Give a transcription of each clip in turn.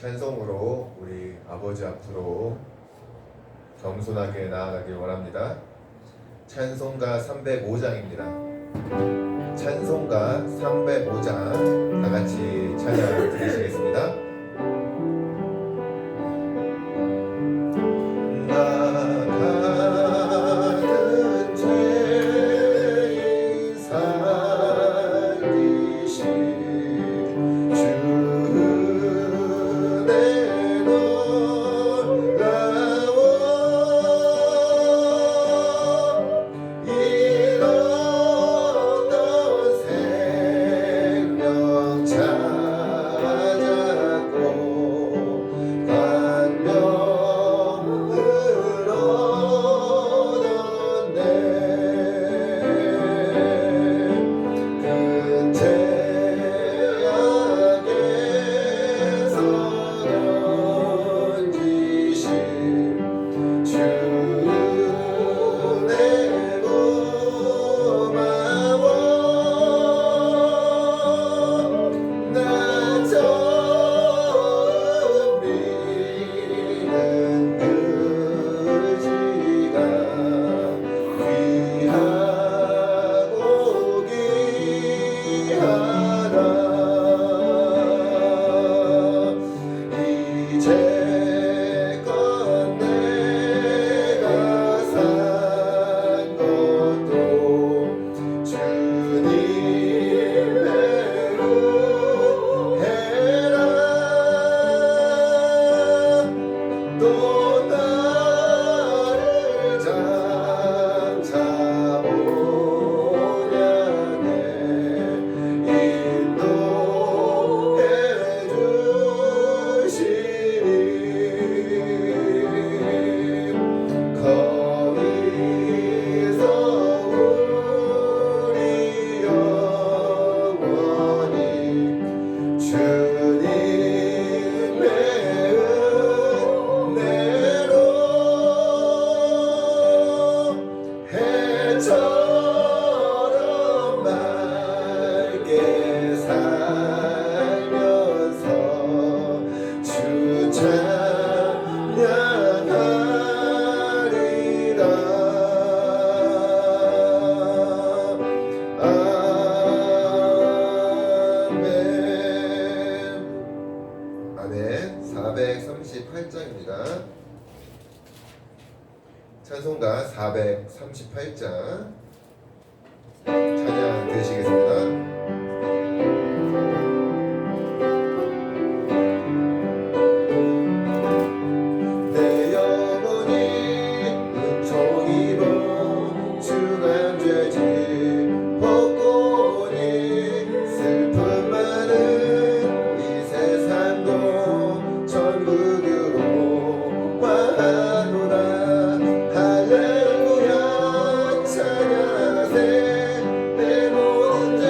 찬송으로 우리 아버지 앞으로 겸손하게 나아가길 원합니다. 찬송가 305장입니다. 찬송가 305장 다같이 찬양을 드리시겠습니다. 아멘. 438장입니다. 찬송가 438장 찬양 드리시겠습니다. 할렐루야 찬양하세 내 모든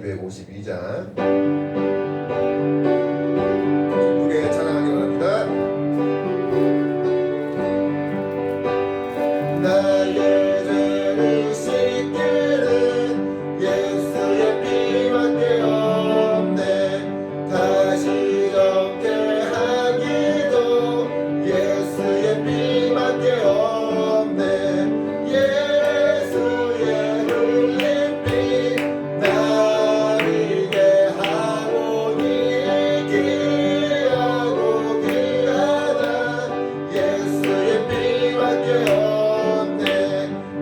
252장 기쁘게 찬양하기 바랍니다. 나의 죄를 씻기는 예수의 피밖에 없네. 다시 정케 하기도 예수의 피밖에 없네. 예수의 흘린 피 나를 위해 하오니 귀하고 귀하다. 예수의 피밖에 없네.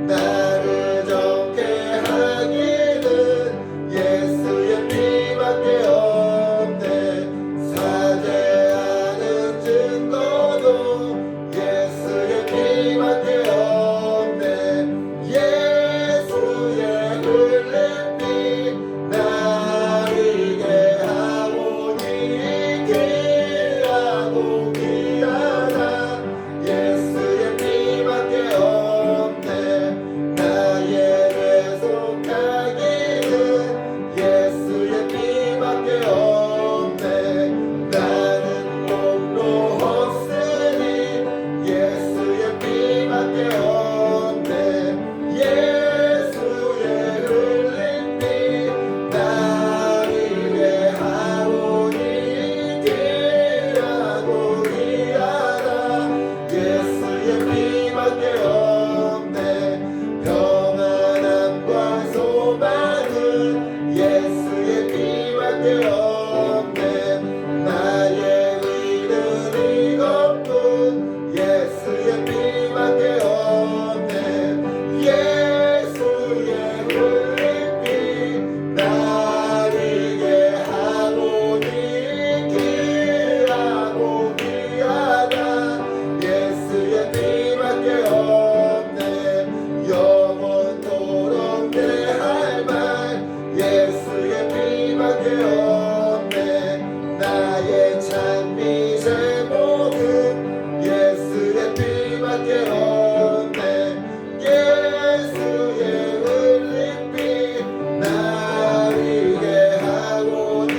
나를 정케 하기는 예수의 피밖에 없네. 사죄하는 증거도 예수의 피밖에 없네. 예수의 흘린 피 나에게 하오니 귀하고 귀하다. 예수의 피밖에 없네. 나의 죄 속하기는 예수의 피밖에 없네. 나는 목록 없으니 예수의 피밖에 없네. 예수의 흘린 피 나를 위해 하오니 귀하고 귀하다. 예수의 피밖에 없네. 평안함과 소망은 예수의 피밖에 없네. 나의 의는 이것뿐 예수의 피밖에 없네. 예수의 흘린 피 나를 위해 하오니 귀하고 귀하다. 예수의 피밖에 없네. 영원토록 내 할 말 예수의 피밖에 없네. 나의 찬미 제목은 예수의 피밖에 없네. 예수의 흘린 피 나를 위해 하오니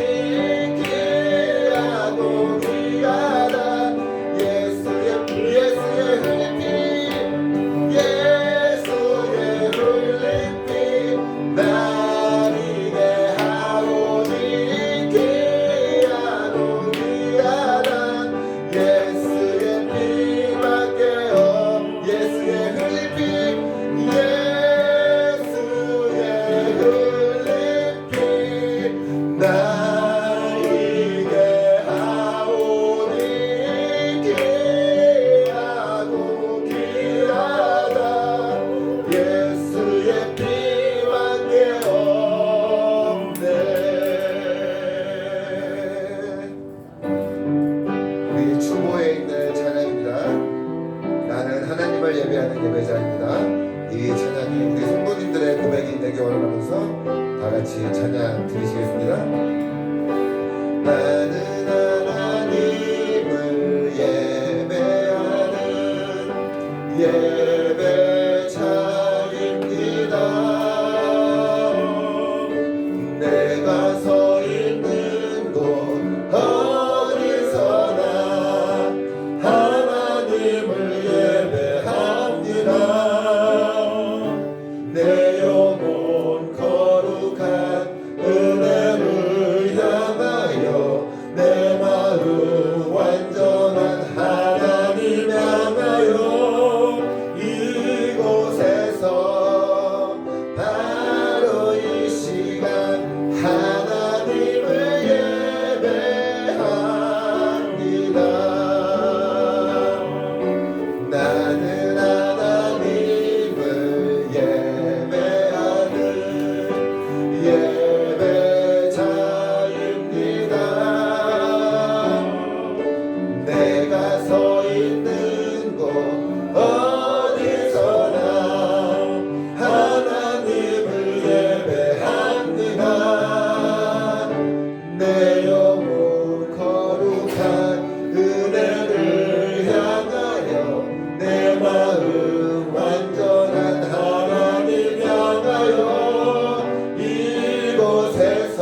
귀하고 귀하다. 예수의 흘린 피 예수의 흘린 피 나를 위해 하오니 귀하고 귀하다. 예수의 피밖에 예수의 흘린 피 예수의 흘린 피 나를 위해 하오니 귀하고 귀하다. 예수의 피밖에 없네. 우리 추모에 있는 찬양입니다. 나는 하나님을 예배하는 예배자입니다. 이 찬양이 우리 성도님들의 고백이 되기 원하면서 다 같이 찬양 드리시겠습니다. 나는 하나님을 예배하는 예배자입니다. 내가 서 있는 곳 어디서나 하나님을 예배합니다. 내 영혼 거룩한 은혜를 향하여 내 마음 완전한 하나님 향하여 이곳에서 바로 이 시간 하나님을 예배합니다. 나는 하나님을 예배하는 예배자입니다. 내가 서 있는 곳 어디서나 하나님을 예배합니다. 내 영혼 거룩한 은혜를 향하여 내 마음 완전한 하나님 향하여 이곳에서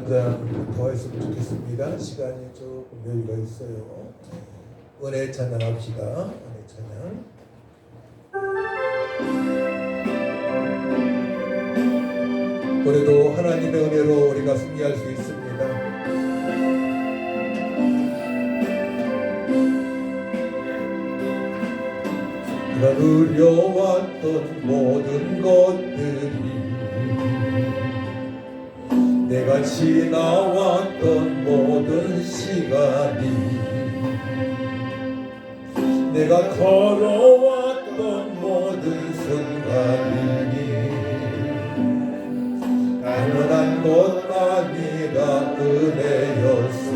한 장 더 했으면 좋겠습니다. 시간이 조금 여유가 있어요. 은혜 찬양합시다. 은혜 찬양. 그래도 하나님의 은혜로 우리가 승리할 수 있습니다. 내가 누려왔던 모든 것들이, 내가 지나왔던 모든 시간이, 내가 걸어왔던 모든 순간이 당연한 것 아니라 은혜였어.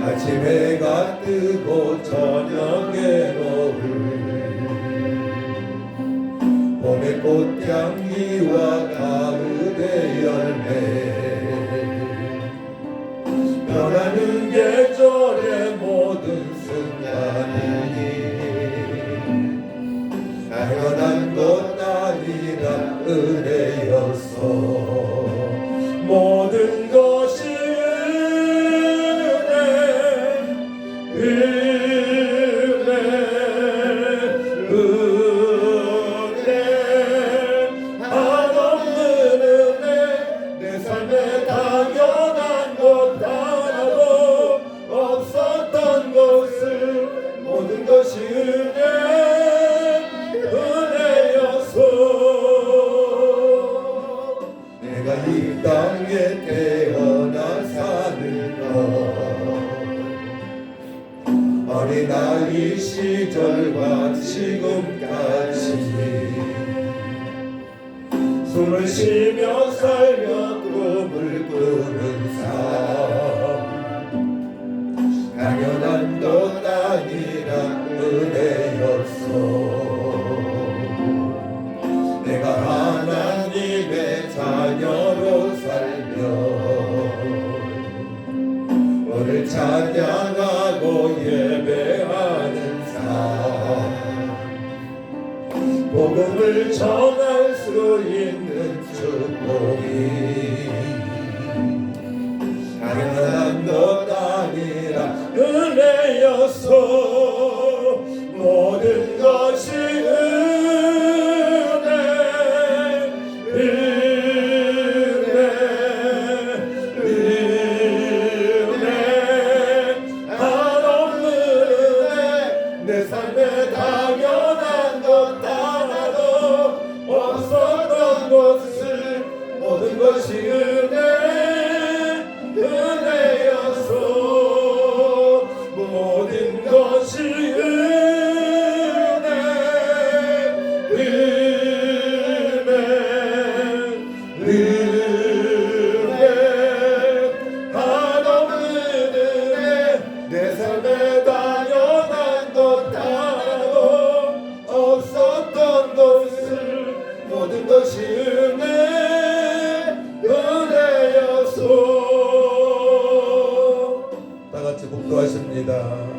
아침에 해가 뜨고 저녁에 노을, 봄의 꽃향기와 가을의 열매, 변하는 계절의 모든 순간이 당연한 것 아니라 은혜였어. 모든 것이 이 땅에 태어나 사는 것, 어린아이 시절과 지금까지 숨을 쉬며 살며 꿈을 꾸는 삶, 당연한 것 아니라 은혜였어. 내가 하나님의 자녀로 살며 오늘 찬양하고 예배하는 삶, 복음을 전할 수 있는 축복이 당연한 것 아니라 은혜였어. 모든 것이 내 삶에 당연한 것 하나도 없었던 것을 모든 것이 은혜였어. 모든 것이 한없는 은혜. 내 삶에 당연한 것 하나도 없었던 것을 모든 것이 은혜였소. 다 같이 복도하십니다.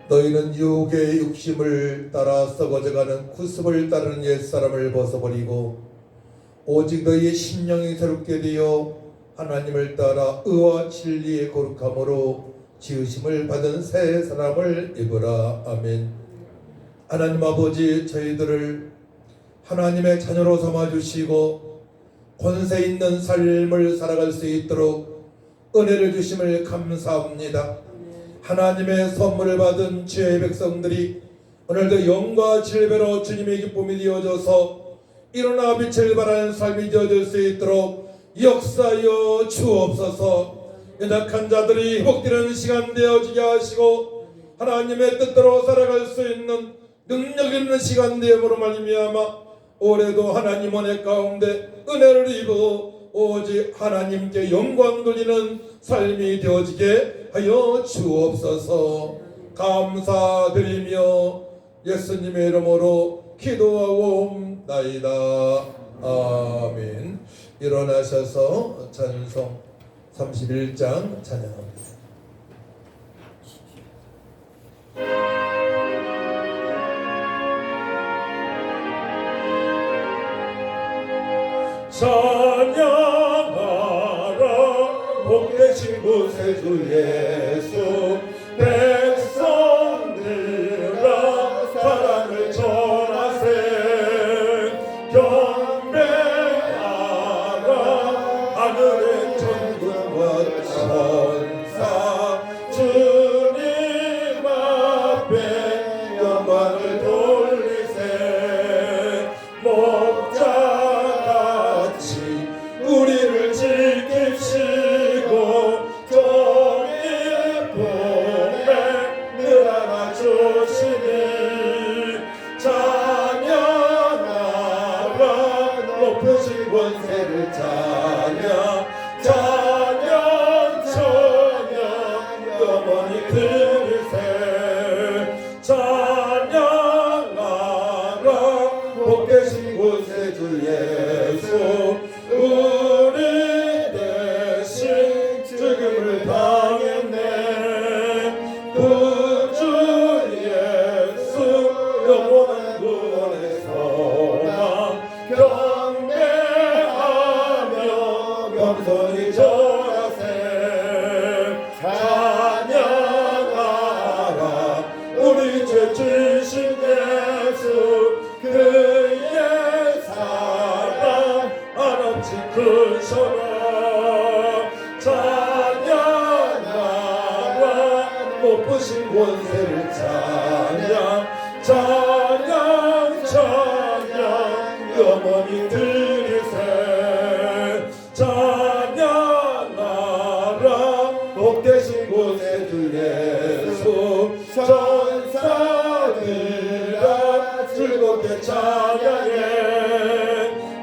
너희는 유혹의 욕심을 따라 썩어져가는 구습을 따르는 옛사람을 벗어버리고 오직 너희의 심령이 새롭게 되어 하나님을 따라 의와 진리의 거룩함으로 지으심을 받은 새 사람을 입으라. 아멘. 하나님 아버지, 저희들을 하나님의 자녀로 삼아주시고 권세 있는 삶을 살아갈 수 있도록 은혜를 주심을 감사합니다. 하나님의 선물을 받은 주의 백성들이 오늘도 영과 질배로 주님의 기쁨이 되어져서 일어나 빛을 발하는 삶이 되어질 수 있도록 역사하여 주옵소서. 연약한 자들이 회복되는 시간 되어지게 하시고 하나님의 뜻대로 살아갈 수 있는 능력 있는 시간 되므로 말미암아 올해도 하나님 은혜 가운데 은혜를 입어 오직 하나님께 영광 돌리는 삶이 되어지게 하여 주옵소서. 감사드리며 예수님의 이름으로 기도하옵나이다. 아멘. 일어나셔서 찬송 31장 찬양합니다. 찬양하라 복되신 구세주 예수 백성들아 사랑을 전하세 경배하라 하늘의 천군과 천사 주님 앞에 영광을 돌리세 목자같이 우리를 지키시고 정의 품에 늘 안아주시니 찬양하라 높으신 권세를 찬양 영원히 들으세 찬양하라 복되신 구세주 예수 우리 대신 죽음을 당했네 구주 예수 영원한 구원의 소망 경배하며 겸손히 절하세 찬양하라 우리 죄 지신 예수 그의 사랑 한없이 크셔라 찬양하라 높으신 권세를 찬양 영원히 들으세 찬양하라 복되신 구세주 예수 천사들아 즐겁게 찬양해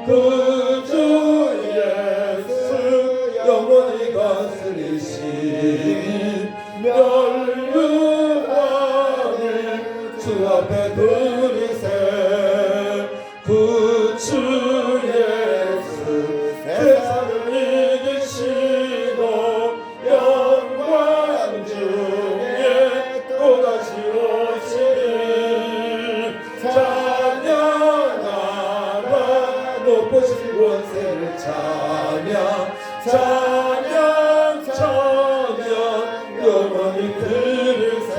구주 예수 영원히 다스리시니 멸류관을 주 앞에 드리세 구주 예수 세상을 이기시고 영광 중에 또다시 오시니 찬양하라 높으신 권세를 찬양 영원히 들으세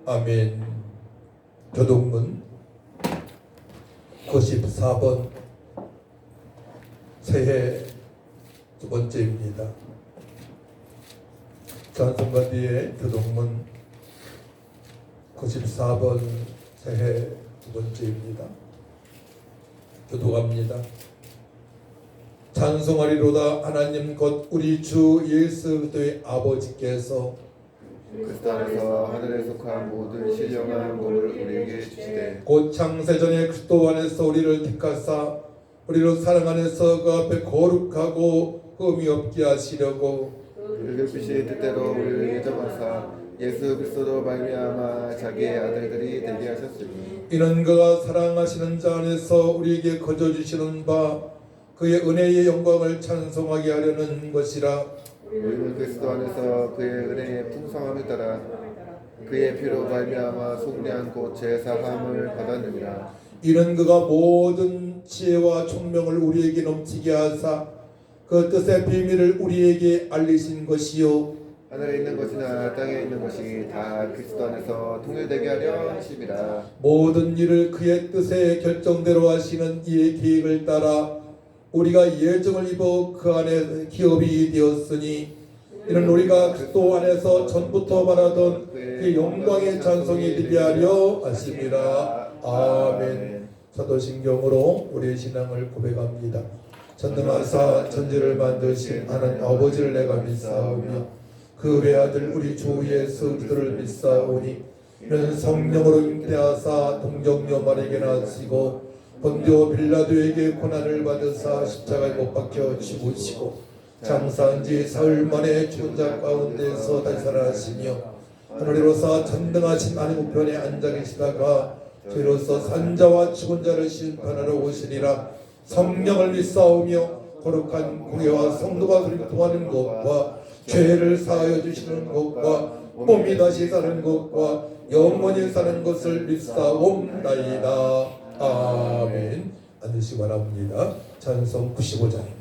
아멘. 교동문 94번 새해 두 번째입니다. 찬송가 뒤에 교동문 94번 새해 두 번째입니다. 교도갑니다. 찬송하리로다 하나님 곧 우리 주 예수 그리스도의 아버지께서 그리스도 안에서 하늘에 속한 모든 신령한 몸을 우리에게 주시되 곧 창세전에 그리스도 안에서 우리를 택하사 우리로 사랑 안에서 그 앞에 거룩하고 흠이 없게 하시려고 늙으신 뜻대로 우리를 예정하사 예수 그리스도로 말미암아 자기의 아들들이 되게 하셨으니 이는 그가 사랑하시는 자 안에서 우리에게 거저 주시는 바 그의 은혜의 영광을 찬송하게 하려는 것이라. 우리는 그리스도 안에서 그의 은혜의 풍성함을 따라 그의 피로 말미암아 속량 곧 제사함을 받았느니라. 이는 그가 모든 지혜와 총명을 우리에게 넘치게 하사 그 뜻의 비밀을 우리에게 알리신 것이요 하늘에 있는 것이나 땅에 있는 것이 다 그리스도 안에서 통일되게 하려 하심이라. 모든 일을 그의 뜻의 결정대로 하시는 이의 계획을 따라 우리가 예정을 입어 그 안에 기업이 되었으니 이는 우리가 그리스도 안에서 전부터 바라던 그 영광의 찬송이 되게 하려 하심이라. 아멘. 사도신경으로 우리의 신앙을 고백합니다. 전능하사 천지를 만드신 하나님 아버지를 내가 믿사오며 그 외아들 우리 주 예수 그리스도를 믿사오니 이는 성령으로 잉태하사 동정녀 마리아에게 나시고 본디오 빌라도에게 고난을 받으사 십자가에 못 박혀 죽으시고 장사한 지 사흘 만에 죽은 자 가운데서 다시 살아나시며 하늘로서 전등하신 하나님 우편에 앉아 계시다가 저희로서 산자와 죽은 자를 심판하러 오시리라. 성령을 믿사오며 거룩한 공예와 성도가 교통하는 것과 죄를 사하여 주시는 것과 몸이 다시 사는 것과 영원히 사는 것을 믿사옵나이다. 아멘. 앉으시기 바랍니다. 찬송 95장입니다.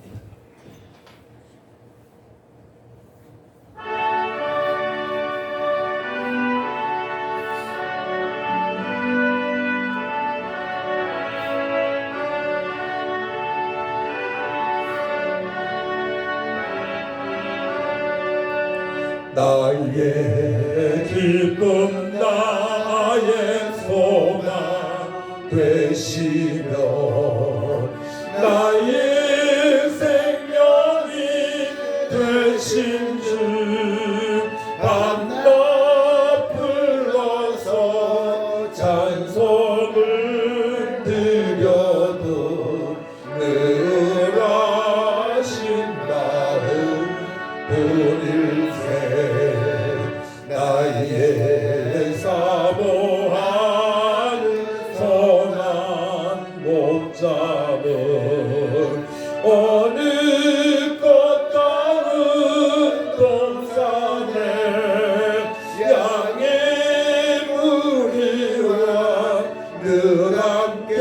나의 기쁨 나의 소망 되시며 나의 생명이 되신 주 반갑 불러서 찬송을 드려도 늘 하신 마음 본일세 나의 사모하는 선한 목자는 어느 것 가운 동산에 양의 무리와 늘 함께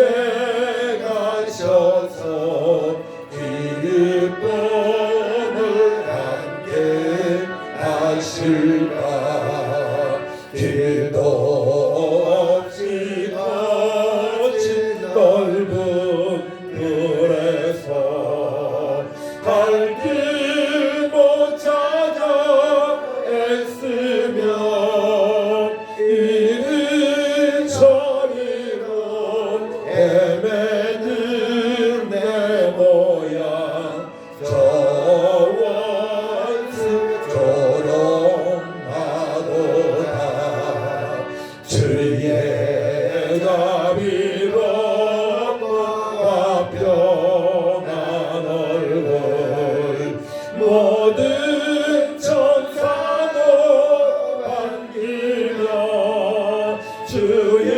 가셔서 기쁨을 함께 하실까. 길도 없이 거친 넓은 들에서 갈 길 못 찾아 애쓰며 이른 저리로 헤매는 내 모양 저 원수 조롱하도다. 주의 자비롭고 평안한 얼굴 모든 천사도 반기며 주의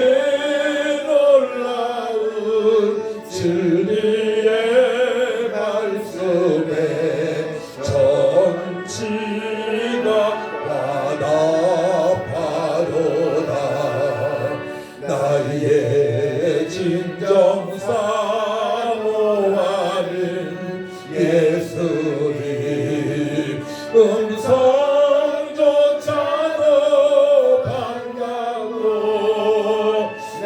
놀라운 진리의 말씀에 전치가 화답하도다. 나의 진정 사모하는 예수님 음성조차도 반갑고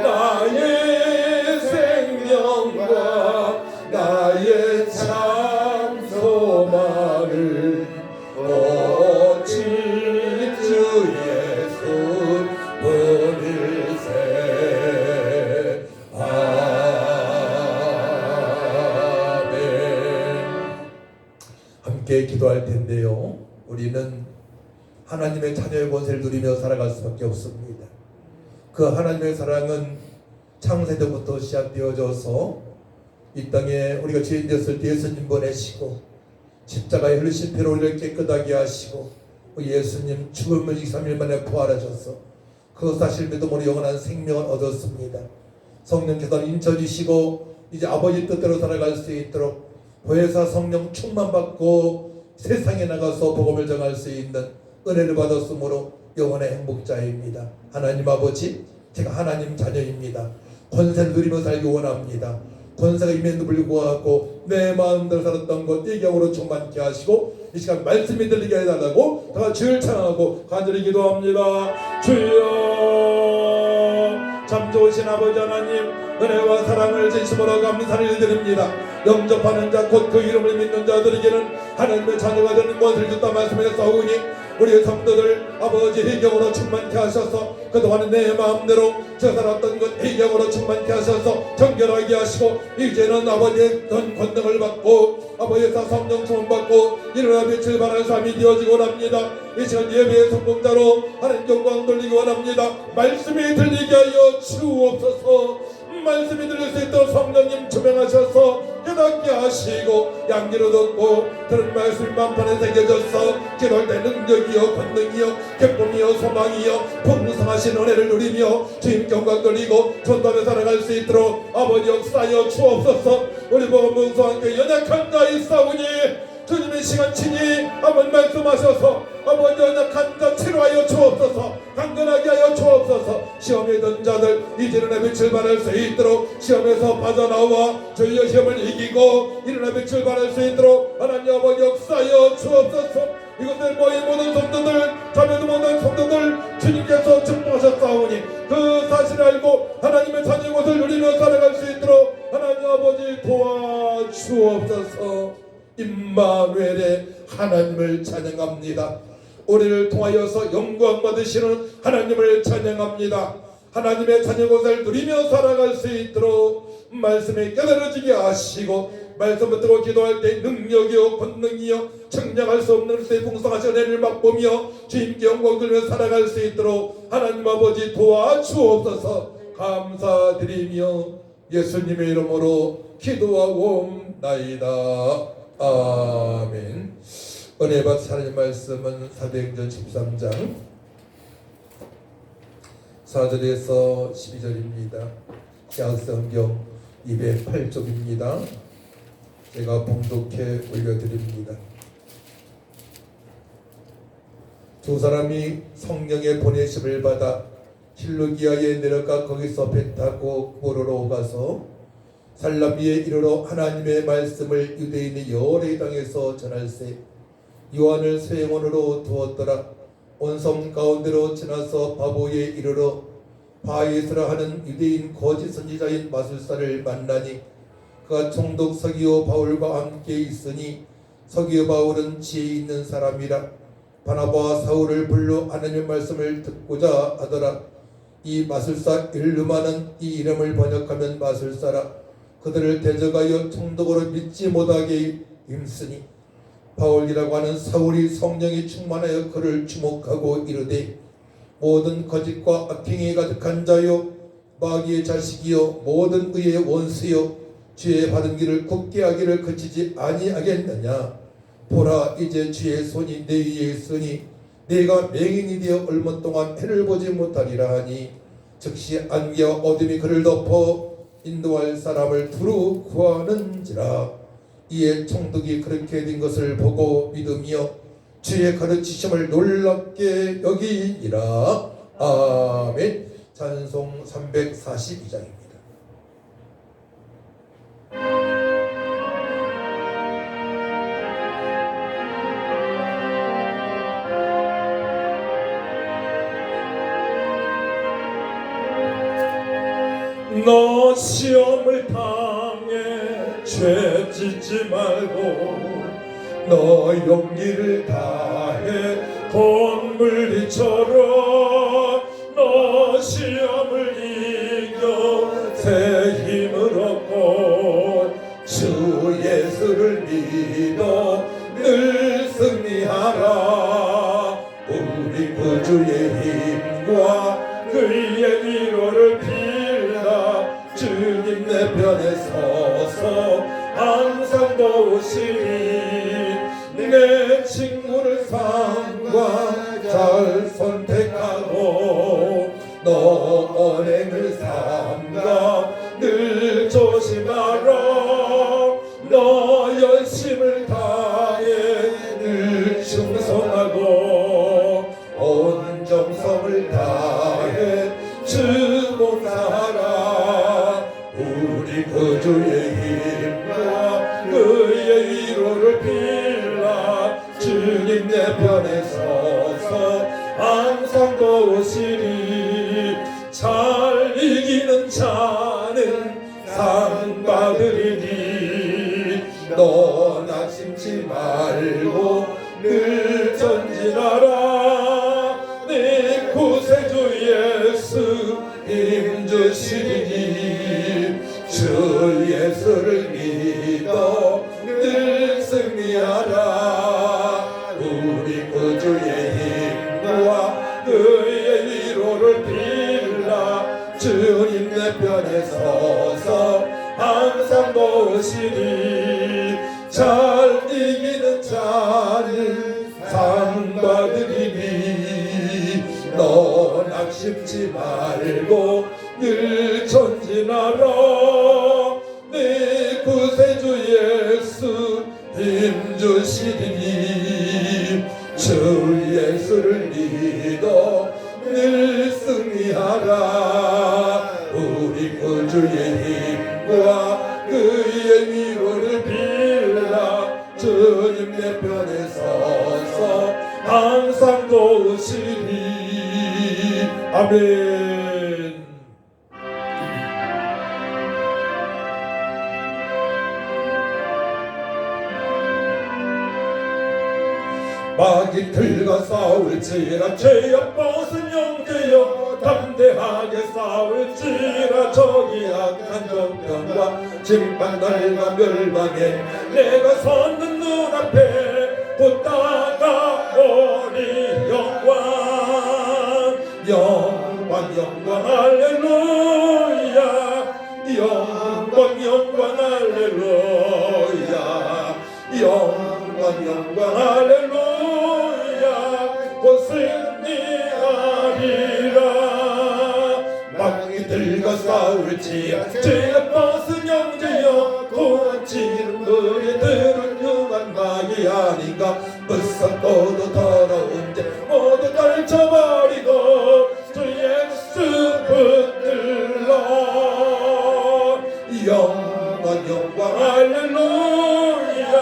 나의 생명과 나의 참 소망을 오직 주 예수 본일세. 아멘. 함께 기도할 텐데요, 우리는 하나님의 자녀의 권세를 누리며 살아갈 수밖에 없습니다. 그 하나님의 사랑은 창세전부터 시작되어져서 이 땅에 우리가 죄인 되었을 때 예수님 보내시고 십자가에 흘리신 피로 우리를 깨끗하게 하시고 예수님 죽음을 3일 만에 부활하셔서 그 사실 믿음으로 영원한 생명을 얻었습니다. 성령께서 인쳐주시고 이제 아버지 뜻대로 살아갈 수 있도록 보혜사 성령 충만받고 세상에 나가서 복음을 전할 수 있는 은혜를 받았으므로 영원의 행복자입니다. 하나님 아버지, 제가 하나님 자녀입니다. 권세를 누리며 살기 원합니다. 권세가 임했는데 불구하고 내 마음대로 살았던 것 일경으로 충만케 하시고 이 시간 말씀이 들리게 해달라고 다 주를 찬양하고 간절히 기도합니다. 주여, 참 좋으신 아버지 하나님, 은혜와 사랑을 진심으로 감사를 드립니다. 영접하는 자 곧 그 이름을 믿는 자들에게는 하나님의 자녀가 되는 것을 주다 말씀하셨사오니 우리의 성도들 아버지 희경으로 충만케 하셔서 그동안 내 마음대로 저 살았던 것 애경으로 충만케 하셔서 정결하게 하시고 이제는 아버지의 권능을 받고 아버지의 성령 충만 받고 일어나 빛을 발하는 삶이 되어지고 원합니다. 이 시간 예배의 성공자로 하나님 영광 돌리기 원합니다. 말씀이 들리게 하여 주옵소서. 말씀이 들릴 수 있도록 성령님 조명하셔서 깨닫게 하시고 양기로 듣고 들은 말씀이 만판에 새겨져서 기도할 때 능력이요 권능이요 기쁨이요 소망이요 풍성하신 은혜를 누리며 주님 영광 돌리고 전도하며 살아갈 수 있도록 아버지 역사하여 주옵소서. 우리 복음 문서와 함께 연약한 자의 싸우니 주님의 시간 친히 한번 말씀하셔서 아버지 연약한 자 치료하여 주옵소서. 강건하게 하여 주옵소서. 시험에 든 자들 이제는 빛을 발할 수 있도록 시험에서 빠져나와 주여 시험을 이기고 일어나 빛을 발할 수 있도록 하나님 아버지 역사하여 주옵소서. 이곳에 모인 모든 성도들 자매도 모든 성도들 주님께서 축복하셨사오니 그 사실을 알고 하나님의 자녀의 것을 누리며 살아갈 수 있도록 하나님 아버지 도와주옵소서. 임마누엘의 하나님을 찬양합니다. 우리를 통하여서 영광 받으시는 하나님을 찬양합니다. 하나님의 자녀의 것을 누리며 살아갈 수 있도록 말씀에 깨달아지게 하시고 말씀 붙들고 기도할 때 능력이요 권능이요 청량할 수 없는 그리스도의 풍성하신 은혜를 맛보며 주님께 영광 돌리며 살아갈 수 있도록 하나님 아버지 도와주옵소서. 감사드리며 예수님의 이름으로 기도하옵나이다. 아멘. 은혜받 하나님 말씀은 사도행전 13장 4절에서 12절입니다. 약성경 208쪽입니다. 제가 봉독해 올려드립니다. 두 사람이 성령의 보내심을 받아 실루기아에 내려가 거기서 배 타고 고로로 가서 살라미에 이르러 하나님의 말씀을 유대인의 여러 땅에서 전할세. 요한을 쇠원으로 두었더라. 온 섬 가운데로 지나서 바보에 이르러 바에스라 하는 유대인 거짓 선지자인 마술사를 만나니 그가 총독 서기오 바울과 함께 있으니 서기오 바울은 지혜 있는 사람이라. 바나바와 사울을 불러 하나님의 말씀을 듣고자 하더라. 이 마술사 일루마는 이 이름을 번역하면 마술사라. 그들을 대적하여 총독으로 믿지 못하게 힘쓰니 바울이라고 하는 사울이 성령이 충만하여 그를 주목하고 이르되 모든 거짓과 악행이 가득한 자요 마귀의 자식이요 모든 의의 원수요 주의 받은 길을 굳게 하기를 그치지 아니하겠느냐. 보라 이제 주의 손이 내 위에 있으니 네가 맹인이 되어 얼마 동안 해를 보지 못하리라 하니 즉시 안개와 어둠이 그를 덮어 인도할 사람을 두루 구하는지라. 이에 총독이 그렇게 된 것을 보고 믿으며 주의 가르치심을 놀랍게 여기니라. 아멘. 찬송 342장입니다. 너 시험을 당해 죄 짓지 말고 너 용기를 다해 동물이처럼 너 시험을 이겨 새 힘을 얻고 주 예수를 믿어 늘 승리하라. 우리 구주의 힘과 그의 위로를 주님 내 편에 서서 항상 도우시니 내 친구를 삼가 잘 선택하고 너 언행을 삼가 늘 조심하라. 너 열심을 다해 늘 충성하고 온 정성을 다해 주 봉사하라. 우리 구주의 힘과 그의 위로를 빌라. 주님 내 편에 서서 항상 도우시리. 잘 이기는 자는 상 받으리니 너 낙심치 말고 늘 전진하라. 네 구세주 예수 오시리니 주 예수를 믿어 늘 승리하라. 우리 구주의 힘과 그의 위로를 빌라. 주님 내 편에 서서 항상 도우시니 잘 이기는 자는 상 받으리니 너 낙심치 말고 늘 전진하라. 내 구세주 예수 힘주시리니 주 예수를 믿어 늘 승리하라. 우리 구주의 힘과 그의 위로를 빌라. 주님 내 편에 서서 항상 도우시리. 아멘. 마귀 들과 싸울지라 죄악 벗은 형제여 담대하게 싸울지라. 저기 악한 정병과 진판날과 멸망에 내가 섰는 눈앞에 곧 다가오니 영광 영광 영광 할렐루야. 영광 영광 할렐루야. 영광 영광 할렐루야. 곧 승리하리라. 마귀들과 싸울지라 죄악 벗은 형제여 고치는 너희들은 흉한 마귀 아닌가. 무섭고도 더러운 죄 모두 떨쳐버리고 주 예수 붙들러. 영광 영광 할렐루야.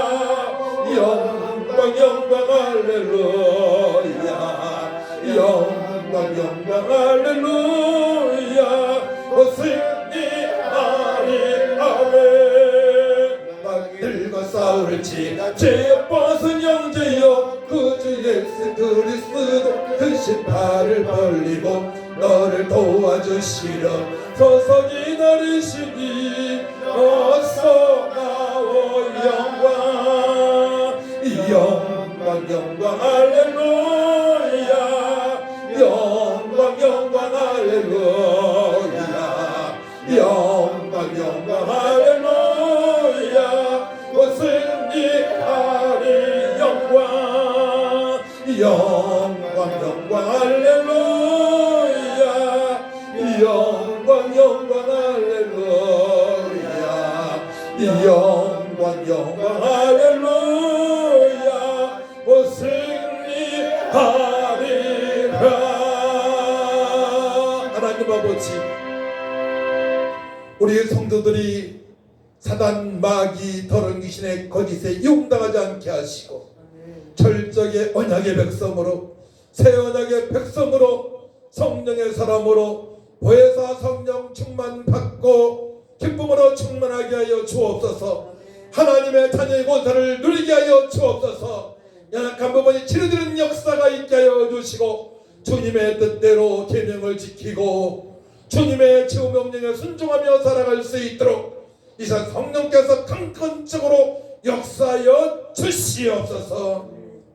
영광 영광 할렐루야. 영광 영광 할렐루야. 승리하리. 아멘. 마귀들과 싸울지라 죄악 벗은 형제여 구주 예수 그리스도 크신 팔을 벌리고 너를 도와주시려 서서 기다리시니 어서 나오. 영광 영광 영광 할렐루야. 영광 영광 할렐루야. 영광 영광 할렐루야. 승리하리. 영광 영광 영광 할렐루야. 영광 영광 할렐루야. 영광 영광 할렐루야. 승리하리라. 하나님 아버지, 우리 성도들이 사단 마귀 더러운 귀신의 거짓에 이용당하지 않게 하시고 철저하게 언약의 백성으로 새 언약의 백성으로 성령의 사람으로 보혜사 성령 충만 받고 기쁨으로 충만하게 하여 주옵소서. 하나님의 자녀의 권세를 누리게 하여 주옵소서. 연약한 부분이 치료되는 역사가 있게 하여 주시고 주님의 뜻대로 계명을 지키고 주님의 지우 명령에 순종하며 살아갈 수 있도록 이 시간 성령께서 강건적으로 역사하여 주시옵소서.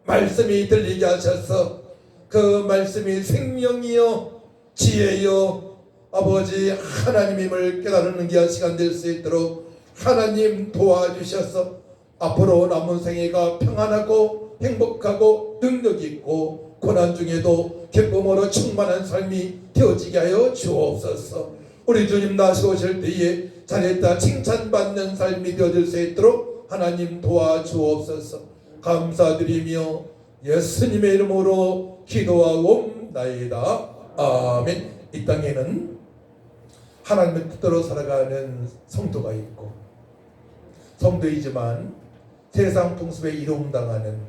말씀이 들리게 하셔서 그 말씀이 생명이요 지혜요 아버지 하나님임을 깨달는 귀한 시간 될 수 있도록 하나님 도와주셔서 앞으로 남은 생애가 평안하고 행복하고 능력 있고 고난 중에도 기쁨으로 충만한 삶이 되어지게 하여 주옵소서. 우리 주님 다시 오실 때에 잘했다 칭찬받는 삶이 되어질 수 있도록 하나님 도와주옵소서. 감사드리며 예수님의 이름으로 기도하옵나이다. 아멘. 이 땅에는 하나님의 뜻대로 살아가는 성도가 있고 성도이지만 세상 풍습에 이용당하는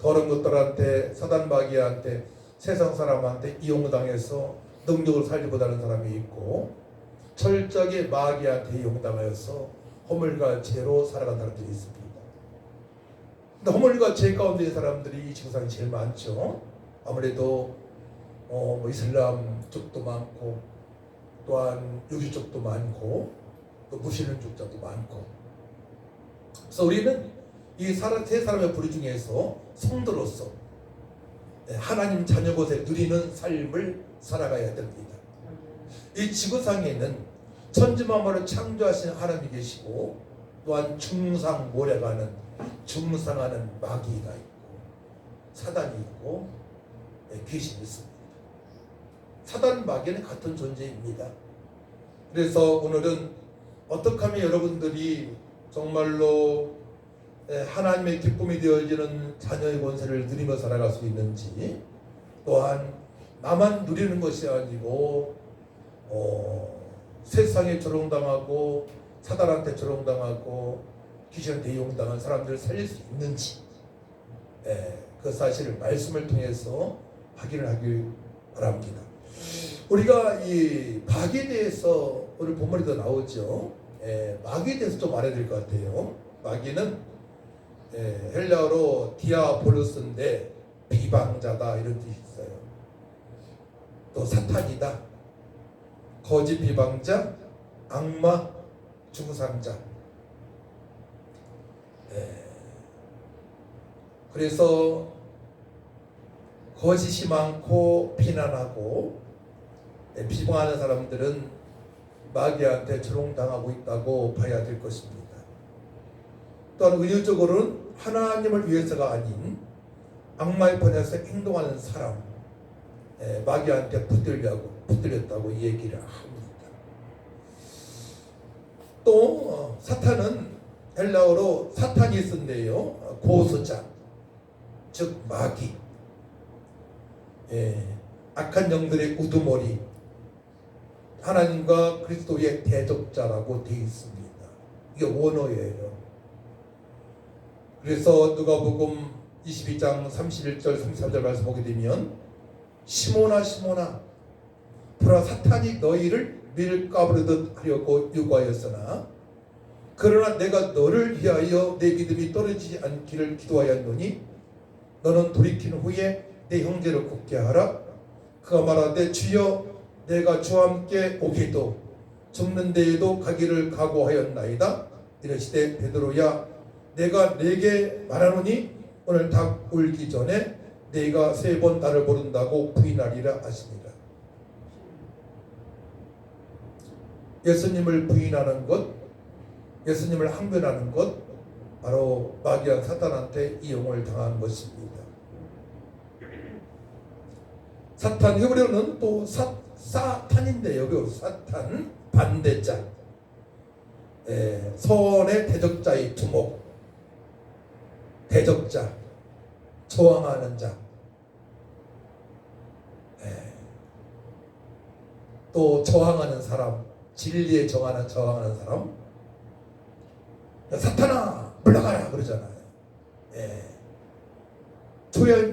더러운 것들한테 사단 마귀한테 세상 사람한테 이용당해서 능력을 살지 못하는 사람이 있고 철저하게 마귀한테 이용당하여서 허물과 죄로 살아가는 사람들이 있습니다. 근데 허물과 죄 가운데 있는 사람들이 이 증상이 제일 많죠. 아무래도 이슬람 쪽도 많고 또한 유기적도 많고 또 무시는 죽자도 많고. 그래서 우리는 이 세 사람의 부류 중에서 성도로서 하나님 자녀곳에 누리는 삶을 살아가야 됩니다. 이 지구상에는 천지만물을 창조하신 하나님이 계시고 또한 중상모략하는 중상하는 마귀가 있고 사단이 있고 귀신이 있습니다. 사단 마귀는 같은 존재입니다. 그래서 오늘은 어떻게 하면 여러분들이 정말로 하나님의 기쁨이 되어지는 자녀의 권세를 누리며 살아갈 수 있는지, 또한 나만 누리는 것이 아니고 세상에 조롱당하고 사단한테 조롱당하고 귀신한테 이용당한 사람들을 살릴 수 있는지, 그 사실을 말씀을 통해서 확인을 하길 바랍니다. 우리가 이 마귀에 대해서 오늘 본문에도 나오죠. 마귀에 대해서 좀 알아야 될 것 같아요. 마귀는 헬라어로 디아볼로스인데 비방자다 이런 뜻이 있어요. 또 사탄이다, 거짓 비방자, 악마, 중상자. 그래서 거짓이 많고 비난하고 비방하는 사람들은 마귀한테 조롱당하고 있다고 봐야 될 것입니다. 또한 의료적으로는 하나님을 위해서가 아닌 악마의 편에서 행동하는 사람, 마귀한테 붙들렸다고 얘기를 합니다. 또 사탄은 헬라어로 사탄이 쓴데요, 고소자, 즉 마귀, 악한 영들의 우두머리, 하나님과 그리스도의 대적자라고 되어 있습니다. 이게 원어예요. 그래서 누가복음 22장 31절 33절 말씀 보게 되면 시몬아 시몬아 보라 사탄이 너희를 밀가부르듯 하려고 요구하였으나 그러나 내가 너를 위하여 내 믿음이 떨어지지 않기를 기도하였노니 너는 돌이킨 후에 내 형제를 굳게 하라. 그가 말하되 주여 내가 주와 함께 오기도 죽는 데에도 가기를 각오하였나이다. 이르시되 베드로야 내가 네게 말하노니 오늘 닭 울기 전에 네가 3번 나를 모른다고 부인하리라 하시니라. 예수님을 부인하는 것, 예수님을 항변하는 것, 바로 마귀와 사탄한테 이용을 당한 것입니다. 사탄, 히브리어는 또 사탄인데요. 그 사탄 반대자, 선의 대적자의 두목, 대적자, 저항하는 자, 또 저항하는 사람, 진리에 저항하는 사람, 사탄아 물러가라 그러잖아요.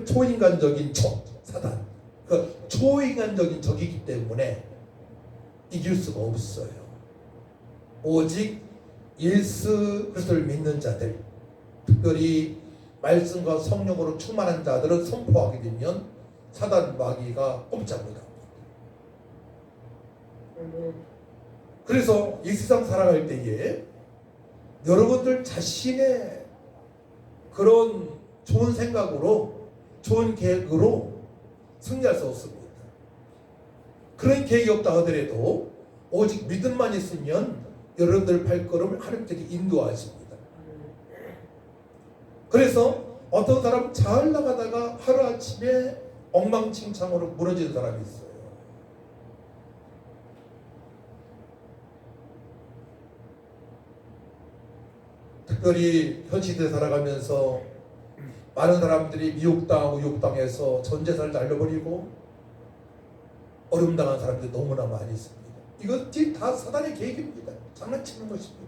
초인간적인 적, 사단. 그 초인간적인 적이기 때문에 이길 수가 없어요. 오직 예수 그리스도를 믿는 자들, 특별히 말씀과 성령으로 충만한 자들은 선포하게 되면 사단 마귀가 꼼짝 못합니다. 그래서 이 세상 살아갈 때에 여러분들 자신의 그런 좋은 생각으로, 좋은 계획으로 승리할 수 없습니다. 그런 계획이 없다 하더라도 오직 믿음만 있으면 여러분들 발걸음을 하나님께서 인도하십니다. 그래서 어떤 사람 잘 나가다가 하루아침에 엉망진창으로 무너지는 사람이 있어요. 특별히 현 시대에 살아가면서 많은 사람들이 미혹당하고 유혹당해서 전 재산을 날려버리고 어려움당한 사람들이 너무나 많이 있습니다. 이것이 다 사단의 계획입니다. 장난치는 것입니다.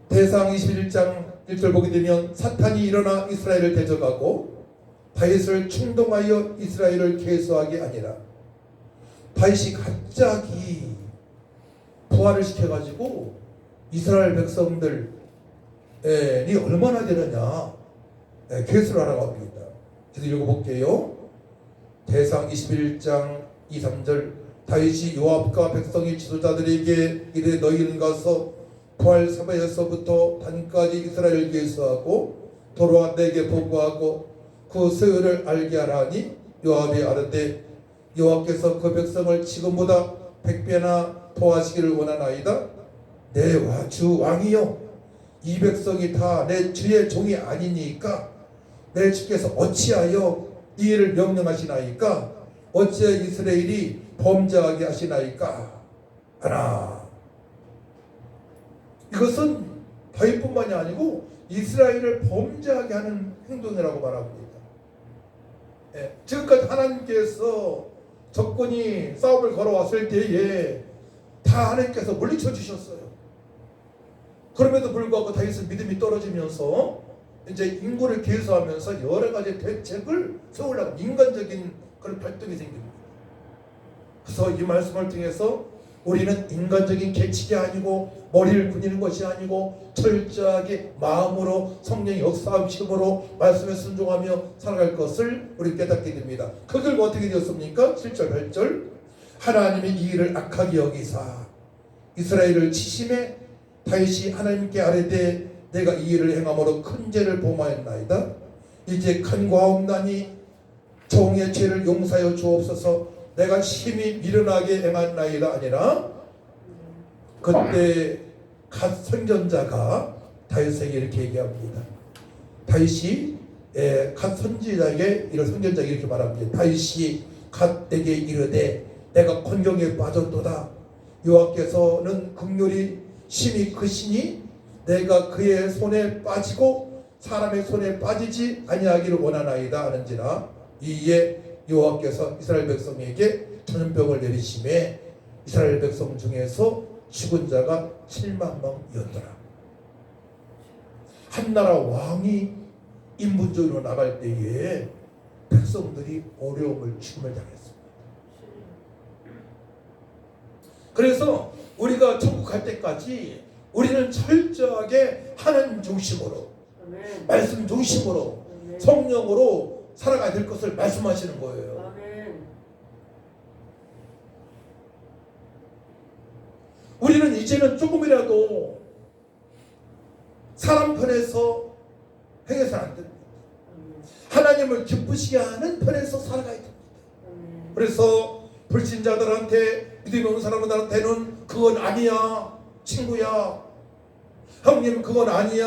대상 21장 1절 보게 되면 사탄이 일어나 이스라엘을 대적하고 다윗을 충동하여 이스라엘을 계수하게 아니라, 다윗이 갑자기 부활을 시켜가지고 이스라엘 백성들이 얼마나 되느냐, 괴수를 하라고 합니다. 그래서 읽어볼게요. 대상 21장 2, 3절 다윗이 요압과 백성의 지도자들에게 이르되 너희는 가서 부할사바에서부터 단까지 이스라엘을 괴수하고 돌아와 내게 보고하고 그 소요를 알게 하라니 요압이 아뢰되 여호와께서 그 백성을 지금보다 100배나 더하시기를 원하나이다. 내 주 왕이여 이 백성이 다 내 주의 종이 아니니까 내 주께서 어찌하여 이 일을 명령하시나이까 어찌하여 이스라엘이 범죄하게 하시나이까 하나. 이것은 다윗뿐만이 아니고 이스라엘을 범죄하게 하는 행동이라고 말합니다. 지금까지 하나님께서 적군이 싸움을 걸어왔을 때에 다 하나님께서 물리쳐 주셨어요. 그럼에도 불구하고 다윗은 믿음이 떨어지면서 이제 인구를 계수하면서 여러 가지 대책을 세우려고 인간적인 그런 발동이 생깁니다. 그래서 이 말씀을 통해서 우리는 인간적인 계책이 아니고 머리를 굴리는 것이 아니고 철저하게 마음으로 성령의 역사함심으로 말씀에 순종하며 살아갈 것을 우리 깨닫게 됩니다. 그 결과 어떻게 되었습니까? 7절 8절 하나님이 이 일을 악하게 여기사 이스라엘을 치심해 다윗이 하나님께 아뢰되 내가 이 일을 행함으로 큰 죄를 범하였나이다. 이제 간과하옵나니 종의 죄를 용서하여 주옵소서. 내가 심히 미련하게 행한나이다 아니라 그때 갓 선전자가 다윗에게 이렇게 얘기합니다. 다윗이 갓 선지자에게 이런 선전자에게 이렇게 말합니다. 다윗이 갓에게 이르되 내가 곤경에 빠졌도다. 여호와께서는 긍휼이 심히 크시니 내가 그의 손에 빠지고 사람의 손에 빠지지 아니하기를 원하나이다 하는지라. 이에 여호와께서 이스라엘 백성에게 전염병을 내리심에 이스라엘 백성 중에서 죽은 자가 7만 명이었더라. 한 나라 왕이 인분적으로 나갈 때에 백성들이 어려움을 죽음을 당했습니다. 그래서 우리가 천국 갈 때까지 우리는 철저하게 하나님 중심으로 말씀 중심으로 성령으로 살아가야 될 것을 말씀하시는 거예요. 우리는 이제는 조금이라도 사람 편에서 행해서는 안 됩니다. 하나님을 기쁘시게 하는 편에서 살아가야 됩니다. 그래서 불신자들한테 믿음이 없는 사람들한테는 그건 아니야 친구야 형님 그건 아니야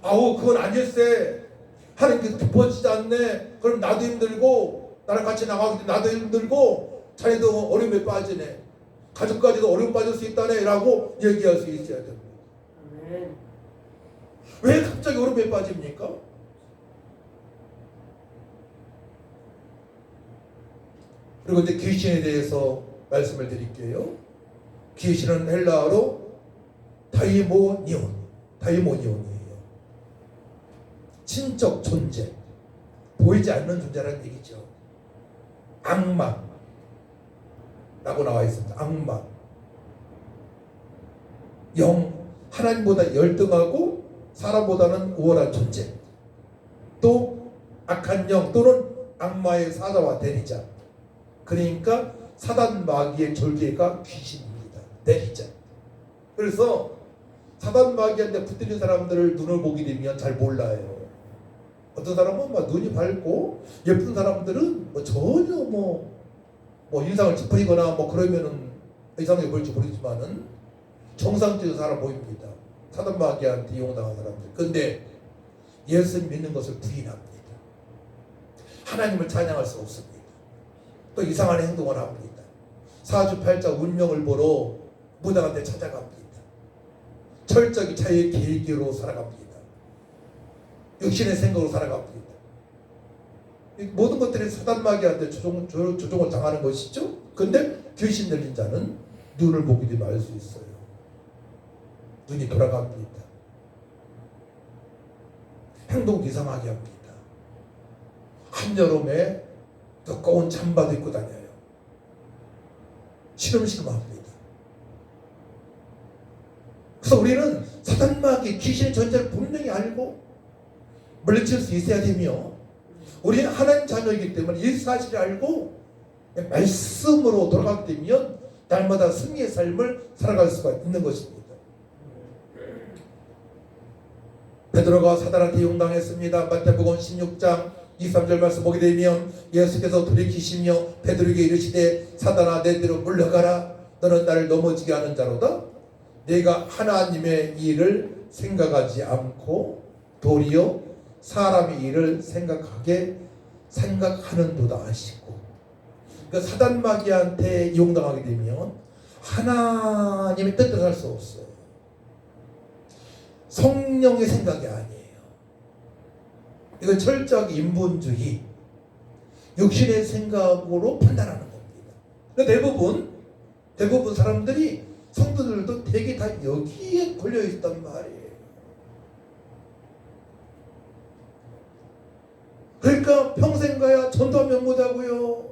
아우 그건 아닐세 하나님께서 기뻐지지 않네. 그럼 나도 힘들고 나랑 같이 나가기 나도 힘들고 자네도 어려움에 빠지네. 가족까지도 어려움 빠질 수 있다네 라고 얘기할 수 있어야 됩니다. 왜 갑자기 어려움에 빠집니까? 그리고 이제 귀신에 대해서 말씀을 드릴게요. 귀신은 헬라어로 다이모니온이에요. 신적 존재, 보이지 않는 존재라는 얘기죠. 악마라고 나와 있습니다. 악마. 하나님보다 열등하고 사람보다는 우월한 존재. 또 악한 영 또는 악마의 사자와 대리자. 그러니까 사단 마귀의 졸개가 귀신입니다. 대리자. 그래서 사단 마귀한테 붙들린 사람들을 눈을 보게 되면 잘 몰라요. 어떤 사람은 막 눈이 밝고 예쁜 사람들은 뭐 전혀 뭐 인상을 찌푸리거나 뭐 그러면은 이상하게 보일지 모르지만은 정상적인 사람 보입니다. 사단 마귀한테 이용당한 사람들. 근데 예수님 믿는 것을 부인합니다. 하나님을 찬양할 수 없습니다. 또 이상한 행동을 합니다. 사주팔자 운명을 보러 무당한테 찾아갑니다. 철저히 자유의 계기로 살아갑니다. 육신의 생각으로 살아갑니다. 모든 것들이 사단마귀한테 조종을 당하는 것이죠. 근데 귀신 들린 자는 눈을 보게 되면 알 수 있어요. 눈이 돌아갑니다. 행동도 이상하게 합니다. 한여름에 두꺼운 잠바도 입고 다녀요. 시름시름합니다. 그래서 우리는 사단마귀 귀신의 존재를 분명히 알고 물리칠 수 있어야 되며 우리는 하나님 자녀이기 때문에 이 사실을 알고 말씀으로 돌아가게 되면 날마다 승리의 삶을 살아갈 수가 있는 것입니다. 베드로가 사단한테 용당했습니다. 마태복음 16장 23절 말씀 보게 되면 예수께서 돌이키시며 베드로에게 이르시되 사단아 내대로 물러가라. 너는 나를 넘어지게 하는 자로다. 내가 하나님의 일을 생각하지 않고 도리어 사람의 일을 생각하는도다 하시고, 그러니까 사단 마귀한테 이용당하게 되면 하나님의 뜻대로 살 수 없어요. 성령의 생각이 아니에요. 이건 철저하게 인본주의, 육신의 생각으로 판단하는 겁니다. 그러니까 대부분 사람들이, 성도들도 되게 다 여기에 걸려 있단 말이에요. 그러니까 평생 가야 전도하면 못하고요.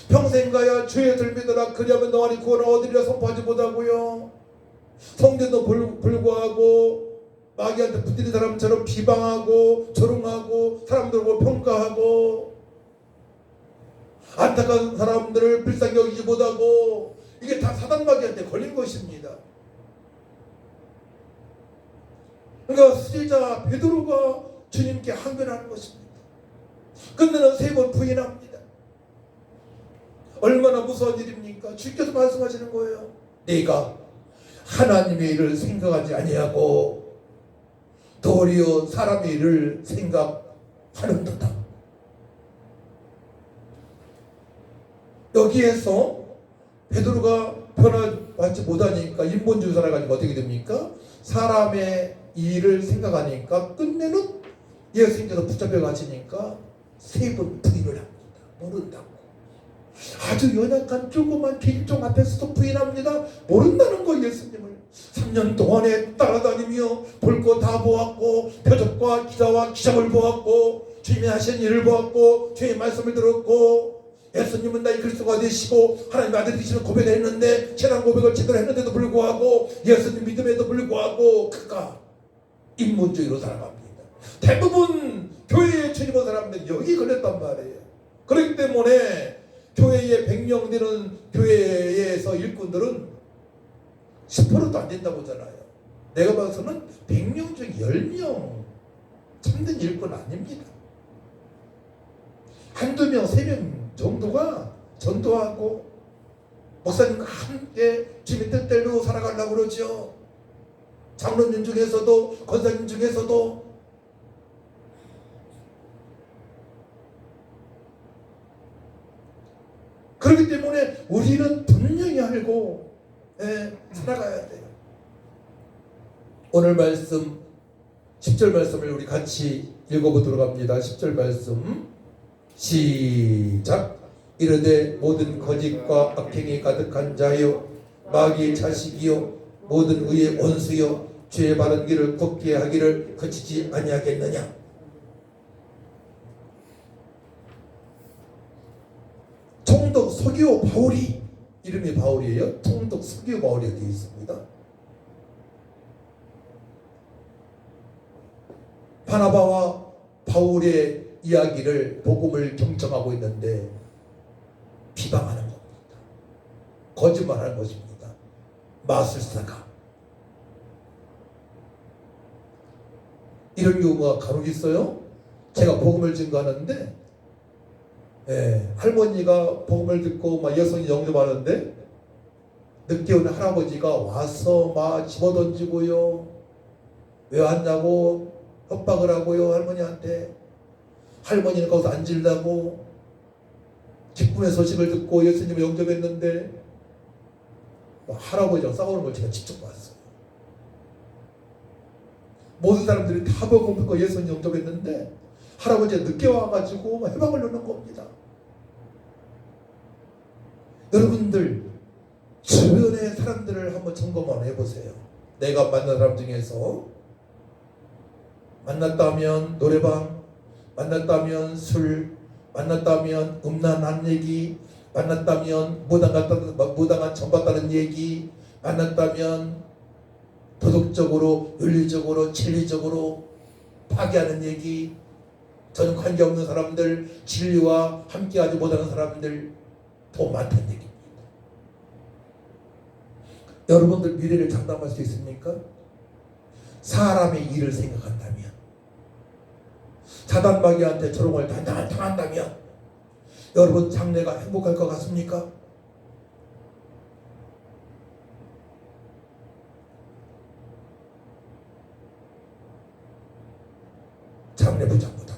평생 가야 주의 들미더라 그리하면 너와니 구원을 얻으리라 선포하지 못하고요. 성전도 불구하고 마귀한테 붙들린 사람처럼 비방하고 조롱하고 사람들을 보고 평가하고 안타까운 사람들을 불쌍히 여기지 못하고, 이게 다 사단 마귀한테 걸린 것입니다. 그러니까 수제자 베드로가 주님께 항변하는 것입니다. 끝내는 3번 부인합니다. 얼마나 무서운 일입니까? 주께서 말씀하시는 거예요. 내가 하나님의 일을 생각하지 아니하고 도리어 사람의 일을 생각하는도다. 여기에서 베드로가 변화받지 못하니까 인본주의 살아가니까 어떻게 됩니까? 사람의 일을 생각하니까 끝내는 예수님께서 붙잡혀 가시니까 3번 부인을 합니다. 모른다고. 아주 연약한 조그만 길종 앞에서도 부인합니다. 모른다는 거 예수님을. 3년 동안에 따라다니며 볼 거 다 보았고 표적과 기사와 기적을 보았고 주님이 하신 일을 보았고 주님의 말씀을 들었고 예수님은 나의 그리스도가 되시고 하나님의 아들이 되시는 고백을 했는데 신앙 고백을 제대로 했는데도 불구하고 예수님 믿음에도 불구하고 그가 인본주의로 살아갑니다. 대부분 교회에 출입한 사람들이 여기 걸렸단 말이에요. 그렇기 때문에 교회에 100명 되는 교회에서 일꾼들은 10%도 안 된다고 하잖아요. 내가 봐서는 100명 중에 10명 참된 일꾼 아닙니다. 한두 명, 3명 정도가 전도하고 목사님과 함께 주님의 뜻대로 살아가려고 그러죠. 장로님 중에서도 권사님 중에서도. 그렇기 때문에 우리는 분명히 알고 살아가야 돼요. 오늘 말씀 10절 말씀을 우리 같이 읽어보도록 합니다. 10절 말씀 시작. 이르되 모든 거짓과 악행이 가득한 자여 마귀의 자식이요 모든 의의 원수여 주의 바른 길을 걷게 하기를 거치지 아니하겠느냐. 총독 서기오 바울이, 이름이 바울이에요. 총독 서기오 바울이 되어 있습니다. 바나바와 바울의 이야기를 복음을 경청하고 있는데 비방하는 겁니다. 거짓말하는 것입니다. 마술사가. 이런 경우가 간혹 있어요. 제가 복음을 증거하는데 할머니가 복음을 듣고 막 여성이 영접하는데 늦게 오는 할아버지가 와서 막 집어던지고요. 왜 왔냐고 협박을 하고요. 할머니한테. 할머니는 거기서 앉으려고 기쁨의 소식을 듣고 예수님을 영접했는데 할아버지랑 싸우는 걸 제가 직접 봤어요. 모든 사람들이 다 복음 듣고 예수님 영접했는데 할아버지가 늦게 와가지고 해방을 넣는 겁니다. 여러분들 주변의 사람들을 한번 점검 해보세요. 내가 만난 사람 중에서 만났다면 노래방, 만났다면 술, 만났다면 음란한 얘기, 만났다면 무당한 전봤다는 얘기, 만났다면 도덕적으로, 윤리적으로, 진리적으로 파괴하는 얘기, 저는 관계없는 사람들, 진리와 함께하지 못하는 사람들 더 많다는 얘기입니다. 여러분들 미래를 장담할 수 있습니까? 사람의 일을 생각한다면, 사단마귀한테 조롱을 당한다면 여러분 장래가 행복할 것 같습니까? 장래 보장 못합니다.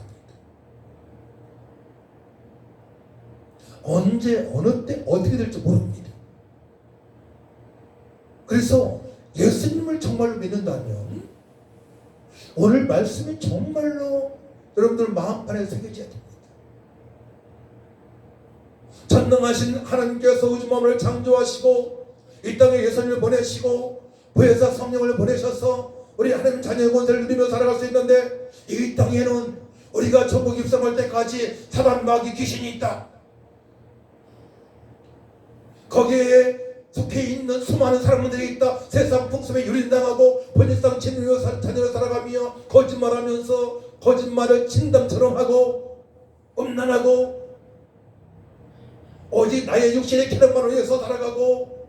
언제 어느 때 어떻게 될지 모릅니다. 그래서 예수님을 정말로 믿는다면 오늘 말씀이 정말로 여러분들 마음판에 새겨져야 됩니다. 전능하신 하나님께서 우주 만물을 창조하시고 이 땅에 예수님을 보내시고 부에서 성령을 보내셔서 우리 하나님 자녀의 권세를 누리며 살아갈 수 있는데, 이 땅에는 우리가 천국 입성할 때까지 사단 마귀 귀신이 있다. 거기에 속해 있는 수많은 사람들이 있다. 세상 풍습에 유린당하고 번일상 진리로 자녀를 살아가며 거짓말하면서 거짓말을 진담처럼 하고 음란하고 오직 나의 육신의 쾌락만을 위해서 살아가고,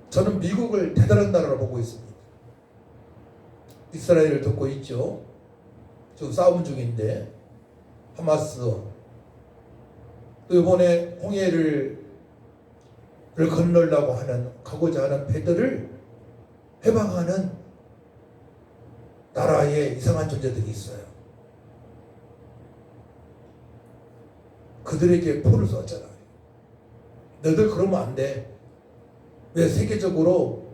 저는 미국을 대단한 나라로 보고 있습니다. 이스라엘을 돕고 있죠. 지금 싸움 중인데 하마스, 또 이번에 홍해를 건너려고 가고자 하는 배들을 해방하는 나라에 이상한 존재들이 있어요. 그들에게 포를 쏘잖아요. 너희들 그러면 안 돼. 왜 세계적으로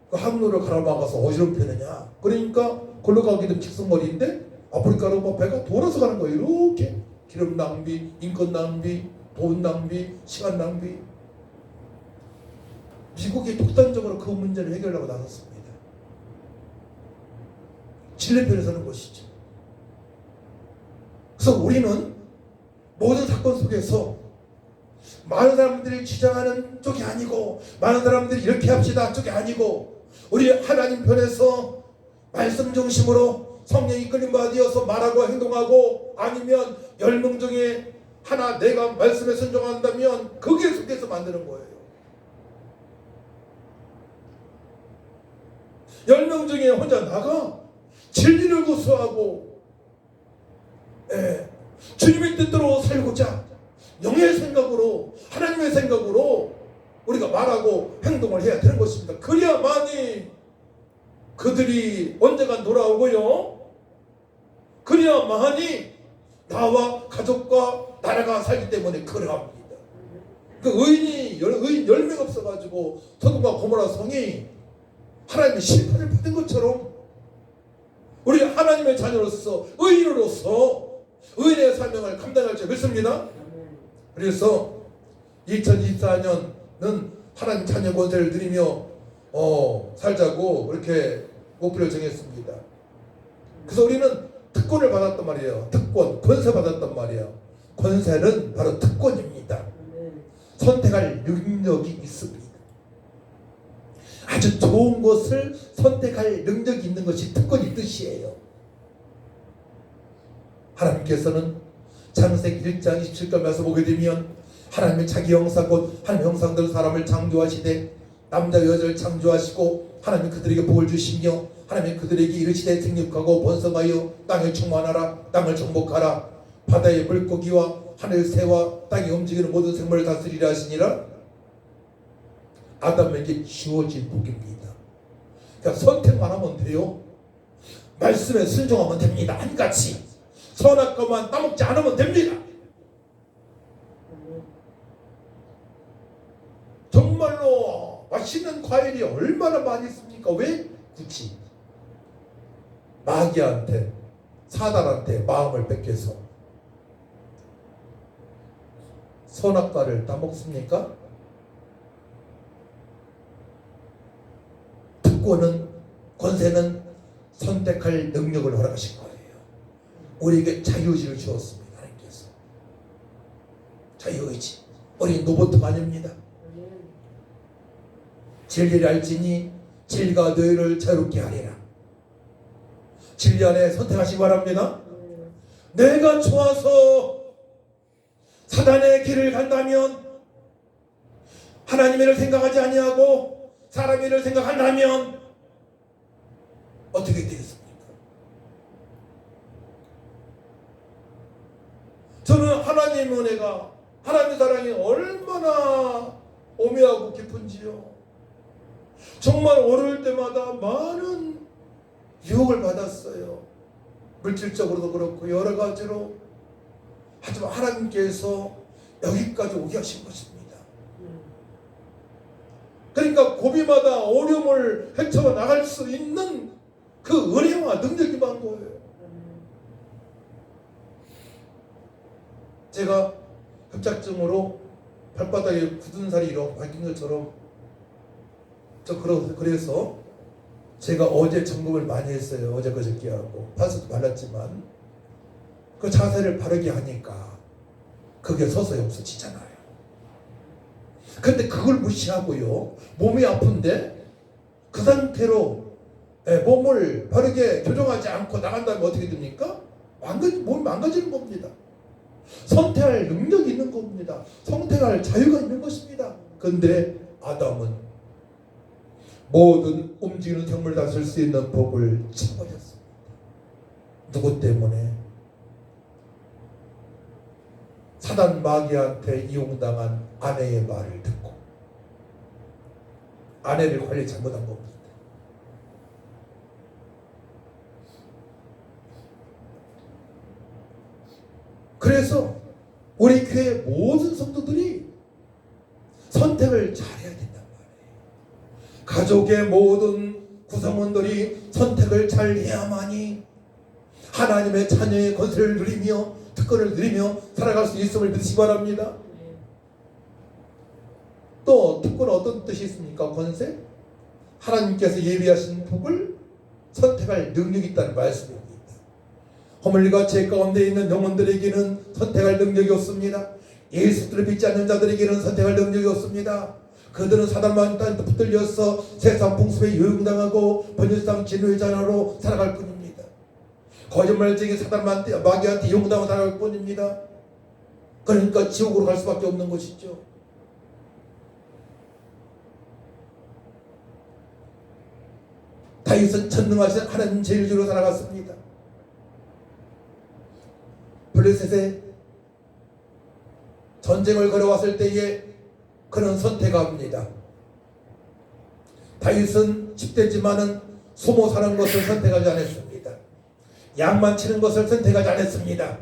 그 항로를 가로막아서 어지럽히느냐. 그러니까 걸로 가기는 직선거리인데 아프리카로 뭐 배가 돌아서 가는 거예요. 이렇게 기름 낭비, 인권 낭비, 돈 낭비, 시간 낭비. 미국이 독단적으로 그 문제를 해결하고 나섰습니다. 진리 편에 서는 것이죠. 그래서 우리는 모든 사건 속에서 많은 사람들이 주장하는 쪽이 아니고, 많은 사람들이 이렇게 합시다 쪽이 아니고, 우리 하나님 편에서 말씀 중심으로 성령이 이끌림 받아서 말하고 행동하고, 아니면 10명 중에 하나 내가 말씀에 순종한다면 그게 속에서 만드는 거예요. 10명 중에 혼자 나가 진리를 구수하고 주님의 뜻대로 살고자 영의 생각으로, 하나님의 생각으로 우리가 말하고 행동을 해야 되는 것입니다. 그래야만이 그들이 언젠간 돌아오고요, 그래야만이 나와 가족과 나라가 살기 때문에 그러합니다. 그 의인 10명 없어가지고 소돔과 고모라 성이 하나님의 심판을 받은 것처럼 우리 하나님의 자녀로서 의인으로서 의인의 사명을 감당할 줄 믿습니다. 그래서 2024년은 하나님 자녀 권세를 누리며 살자고 그렇게 목표를 정했습니다. 그래서 우리는 특권을 받았단 말이에요. 특권, 권세 받았단 말이에요. 권세는 바로 특권입니다. 선택할 능력이 있습니다. 아주 좋은 것을 선택할 능력이 있는 것이 특권이 뜻이에요. 하나님께서는 창세기 1장 27절 말씀 보게 되면 하나님의 자기 형상 곧 하나님의 형상대로 사람을 창조하시되 남자 여자를 창조하시고 하나님이 그들에게 복을 주시며 하나님이 그들에게 이르시되 생육하고 번성하여 땅에 충만하라, 땅을 정복하라, 바다의 물고기와 하늘 새와 땅에 움직이는 모든 생물을 다스리라 하시니라. 아담에게 주어진 복입니다. 그러니까 선택만 하면 돼요. 말씀에 순종하면 됩니다. 한같이 선악 것만 따먹지 않으면 됩니다. 정말로 맛있는 과일이 얼마나 많이 있습니까? 왜? 굳이 마귀한테, 사단한테 마음을 뺏겨서 선악과를 따먹습니까? 특권은, 권세는 선택할 능력을 허락하신 거예요. 우리에게 자유의지를 주었습니다. 하나님께서. 자유의지. 우리 로봇 아닙니다. 진리를 알지니 진리가 너희를 자유롭게 하리라. 진리 안에 선택하시기 바랍니다. 내가 좋아서 사단의 길을 간다면, 하나님의 일을 생각하지 아니하고 사람의 일을 생각한다면 어떻게 되겠습니까? 저는 하나님의 은혜가, 하나님의 사랑이 얼마나 오묘하고 깊은지요. 정말 어려울 때마다 많은 유혹을 받았어요. 물질적으로도 그렇고 여러 가지로. 하지만 하나님께서 여기까지 오게 하신 것입니다. 그러니까 고비마다 어려움을 헤쳐 나갈 수 있는 그 은혜와 능력이 많은 거예요. 제가 협착증으로 발바닥에 굳은 살이 이렇게 박힌 것처럼, 그래서 제가 어제 점검을 많이 했어요. 어제 그저께 하고 파스도 발랐지만 그 자세를 바르게 하니까 그게 서서히 없어지잖아요. 근데 그걸 무시하고요, 몸이 아픈데 그 상태로 몸을 바르게 조정하지 않고 나간다면 어떻게 됩니까? 몸이 망가지는 겁니다. 선택할 능력이 있는 겁니다. 선택할 자유가 있는 것입니다. 근데 아담은 모든 움직이는 생물을 다스릴 수 있는 법을 쳐버렸습니다. 누구 때문에? 사단 마귀한테 이용당한 아내의 말을 듣고 아내를 관리 잘못한 겁니다. 그래서 우리 교회 모든 성도들이 선택을 잘해야 된단 말이에요. 가족의 모든 구성원들이 선택을 잘 해야만이 하나님의 자녀의 권세를 누리며 특권을 누리며 살아갈 수 있음을 믿으시기 바랍니다. 또 특권은 어떤 뜻이 있습니까? 권세? 하나님께서 예비하신 복을 선택할 능력이 있다는 말씀입니다. 허물리가 죄 가운데 있는 영혼들에게는 선택할 능력이 없습니다. 예수를 믿지 않는 자들에게는 선택할 능력이 없습니다. 그들은 사단마귀한테 붙들려서 세상 풍습에 유혹당하고 번뇌상 진노의 자녀로 살아갈 뿐입니다. 거짓말쟁이 사단마귀한테 이용당하고 살아갈 뿐입니다. 그러니까 지옥으로 갈 수밖에 없는 것이죠. 다윗은 전능하신 하나님 제일주로 살아갔습니다. 블레셋에 전쟁을 걸어왔을 때에 그는 선택합니다. 다윗은 10대지만은 소모 사는 것을 선택하지 않았습니다. 양만 치는 것을 선택하지 않았습니다.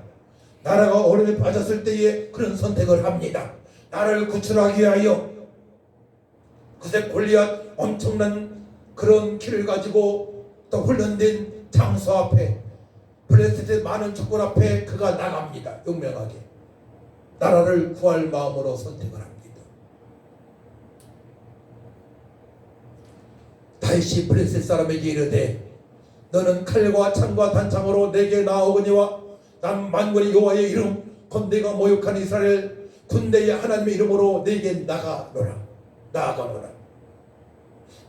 나라가 어려움에 빠졌을 때에 그런 선택을 합니다. 나라를 구출하기 위하여. 그새 골리앗 엄청난 그런 키를 가지고 또 훈련된 장수 앞에, 블레셋의 많은 적군 앞에 그가 나갑니다. 용맹하게 나라를 구할 마음으로 선택을 합니다. 다윗이 블레셋 사람에게 이르되 너는 칼과 창과 단창으로 내게 나오거니와 난 만군의 여호와의 이름 곧 내가 모욕한 이스라엘 군대의 하나님의 이름으로 내게 나아가노라.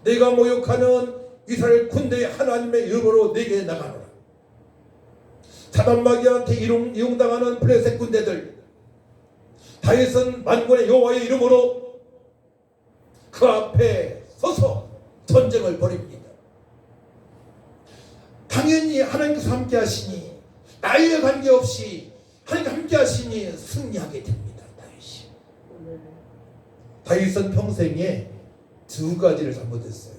내가 모욕하는 이스라엘 군대의 하나님의 이름으로 내게 나가노라. 사단마귀한테 이용당하는 블레셋 군대들, 다윗은 만군의 여호와의 이름으로 그 앞에 서서 전쟁을 벌입니다. 당연히 하나님께서 함께 하시니, 나이에 관계없이 하나님과 함께 하시니 승리하게 됩니다. 다윗은 평생에 두 가지를 잘못했어요.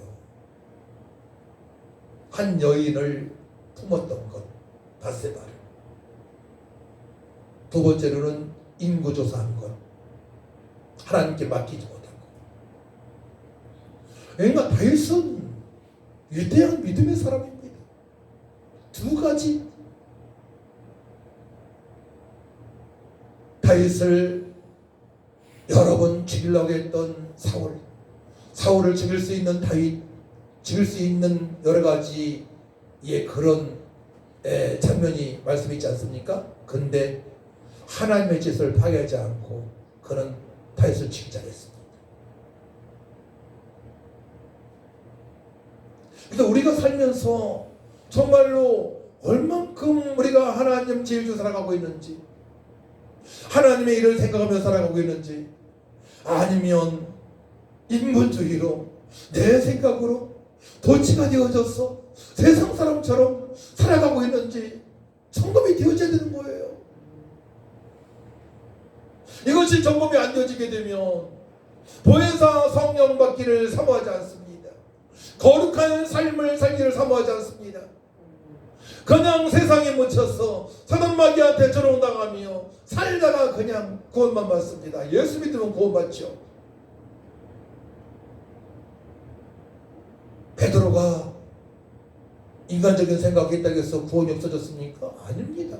한 여인을 품었던 것, 바세바를. 두 번째로는 인구조사한 것, 하나님께 맡기지 못한 것. 그러니까 다윗은 위대한 믿음의 사람입니다. 두 가지. 다윗을 여러 번 죽이려고 했던 사울을 죽일 수 있는 다윗, 죽일 수 있는 여러 가지의 그런 장면이 말씀이 있지 않습니까? 근데 하나님의 뜻을 파괴하지 않고 그는 다윗을 칭찬했습니다. 그래서 우리가 살면서 정말로 얼만큼 우리가 하나님 제일주 살아가고 있는지, 하나님의 일을 생각하며 살아가고 있는지, 아니면 인본주의로 내 생각으로 도치가 되어져서 세상 사람처럼 살아가고 있는지 점검이 되어져야 되는 거예요. 이것이 점검이 안 되어지게 되면 보혜사 성령 받기를 사모하지 않습니다. 거룩한 삶을 살기를 사모하지 않습니다. 그냥 세상에 묻혀서 사단마귀한테 조롱당하며 살다가 그냥 구원만 받습니다. 예수 믿으면 구원받죠. 베드로가 인간적인 생각이 있다고 해서 구원이 없어졌습니까? 아닙니다.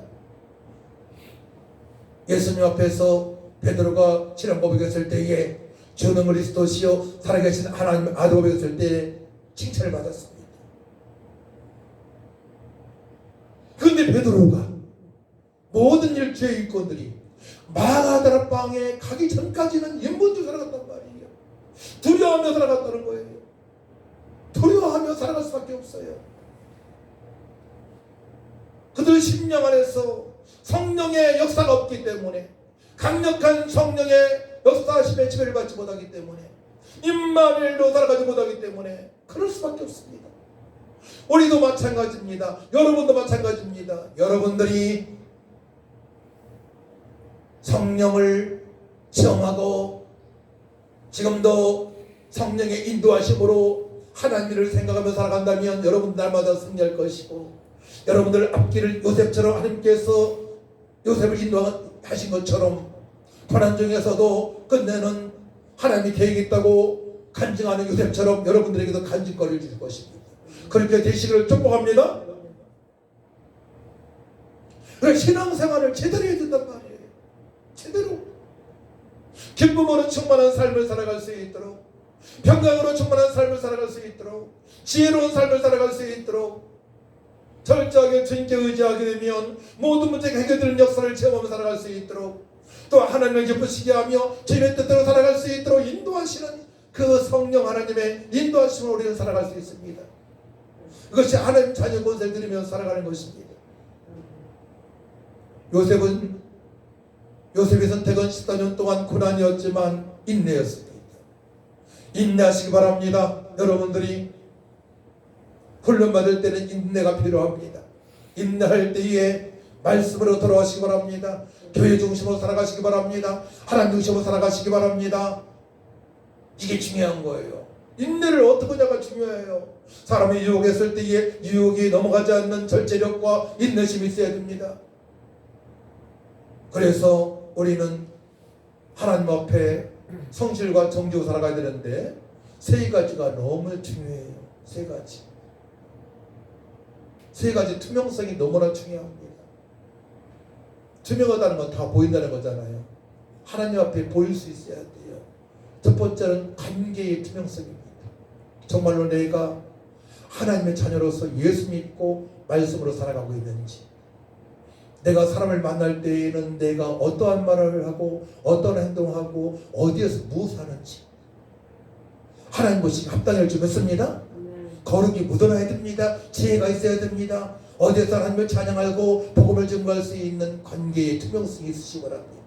예수님 앞에서 베드로가 신앙 고백했을 때에 주는 그리스도시요 살아계신 하나님 아들 고백했을 때에 칭찬을 받았습니다. 그런데 베드로가 모든 일주의 일꾼들이 마가다라 방에 가기 전까지는 인본주의 살아갔단 말이에요. 두려워하며 살아갔다는 거예요. 두려워하며 살아갈 수밖에 없어요. 그들 심령 안에서 성령의 역사가 없기 때문에, 강력한 성령의 역사하심에 지배를 받지 못하기 때문에, 임마누엘로 살아가지 못하기 때문에 그럴 수밖에 없습니다. 우리도 마찬가지입니다. 여러분도 마찬가지입니다. 여러분들이 성령을 체험하고 지금도 성령의 인도하심으로 하나님 일을 생각하며 살아간다면 여러분 날마다 승리할 것이고, 여러분들 앞길을 요셉처럼 하나님께서 요셉을 인도하신 것처럼 고난 중에서도 끝내는 하나님이 계획이 있다고 간증하는 요셉처럼 여러분들에게도 간증거리를 줄 것입니다. 그렇게 되시기를 축복합니다. 신앙생활을 제대로 해야 된단 말이에요. 제대로 기쁨으로 충만한 삶을 살아갈 수 있도록, 평강으로 충만한 삶을 살아갈 수 있도록, 지혜로운 삶을 살아갈 수 있도록 철저하게 주님께 의지하게 되면 모든 문제가 해결되는 역사를 체험하며 살아갈 수 있도록, 또 하나님을 기쁘시게 하며 주님의 뜻대로 살아갈 수 있도록 인도하시는 그 성령 하나님의 인도하심으로 우리는 살아갈 수 있습니다. 이것이 하나님 자녀 권세를 드리면서 살아가는 것입니다. 요셉의 선택은 14년 동안 고난이었지만 인내였습니다. 인내하시기 바랍니다. 여러분들이 훈련받을 때는 인내가 필요합니다. 인내할 때에 말씀으로 돌아가시기 바랍니다. 교회 중심으로 살아가시기 바랍니다. 하나님 중심으로 살아가시기 바랍니다. 이게 중요한 거예요. 인내를 어떻게 하냐가 중요해요. 사람이 유혹했을 때에 유혹이 넘어가지 않는 절제력과 인내심이 있어야 됩니다. 그래서 우리는 하나님 앞에 성실과 정직으로 살아가야 되는데 세 가지가 너무 중요해요. 세 가지 투명성이 너무나 중요합니다. 투명하다는 건 다 보인다는 거잖아요. 하나님 앞에 보일 수 있어야 돼요. 첫 번째는 관계의 투명성입니다. 정말로 내가 하나님의 자녀로서 예수 믿고 말씀으로 살아가고 있는지, 내가 사람을 만날 때에는 내가 어떠한 말을 하고 어떤 행동을 하고 어디에서 무엇을 하는지 하나님 보시기 합당할 줄 믿습니다. 거룩이 묻어나야 됩니다. 지혜가 있어야 됩니다. 어디에서 하나님을 찬양하고 복음을 증거할 수 있는 관계의 투명성이 있으시기 바랍니다.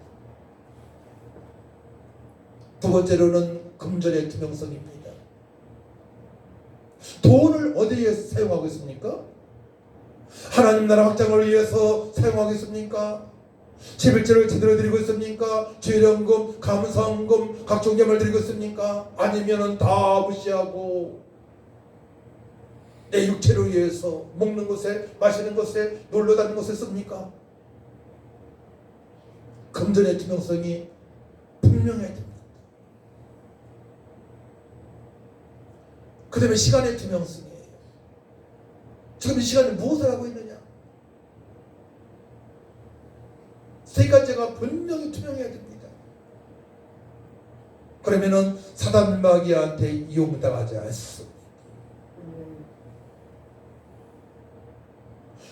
두 번째로는 금전의 투명성입니다. 돈을 어디에 사용하고 있습니까? 하나님 나라 확장을 위해서 사용하고 있습니까? 11조를 제대로 드리고 있습니까? 죄령금, 감사원금, 각종 예물을 드리고 있습니까? 아니면은 다 무시하고 내 육체를 위해서 먹는 것에, 마시는 것에, 놀러 다니는 것에 씁니까? 금전의 투명성이 분명해야 됩니다. 그 다음에 시간의 투명성이에요. 지금 이 시간에 무엇을 하고 있느냐? 세 가지가 분명히 투명해야 됩니다. 그러면은 사단 마귀한테 이용당하지 않습니다.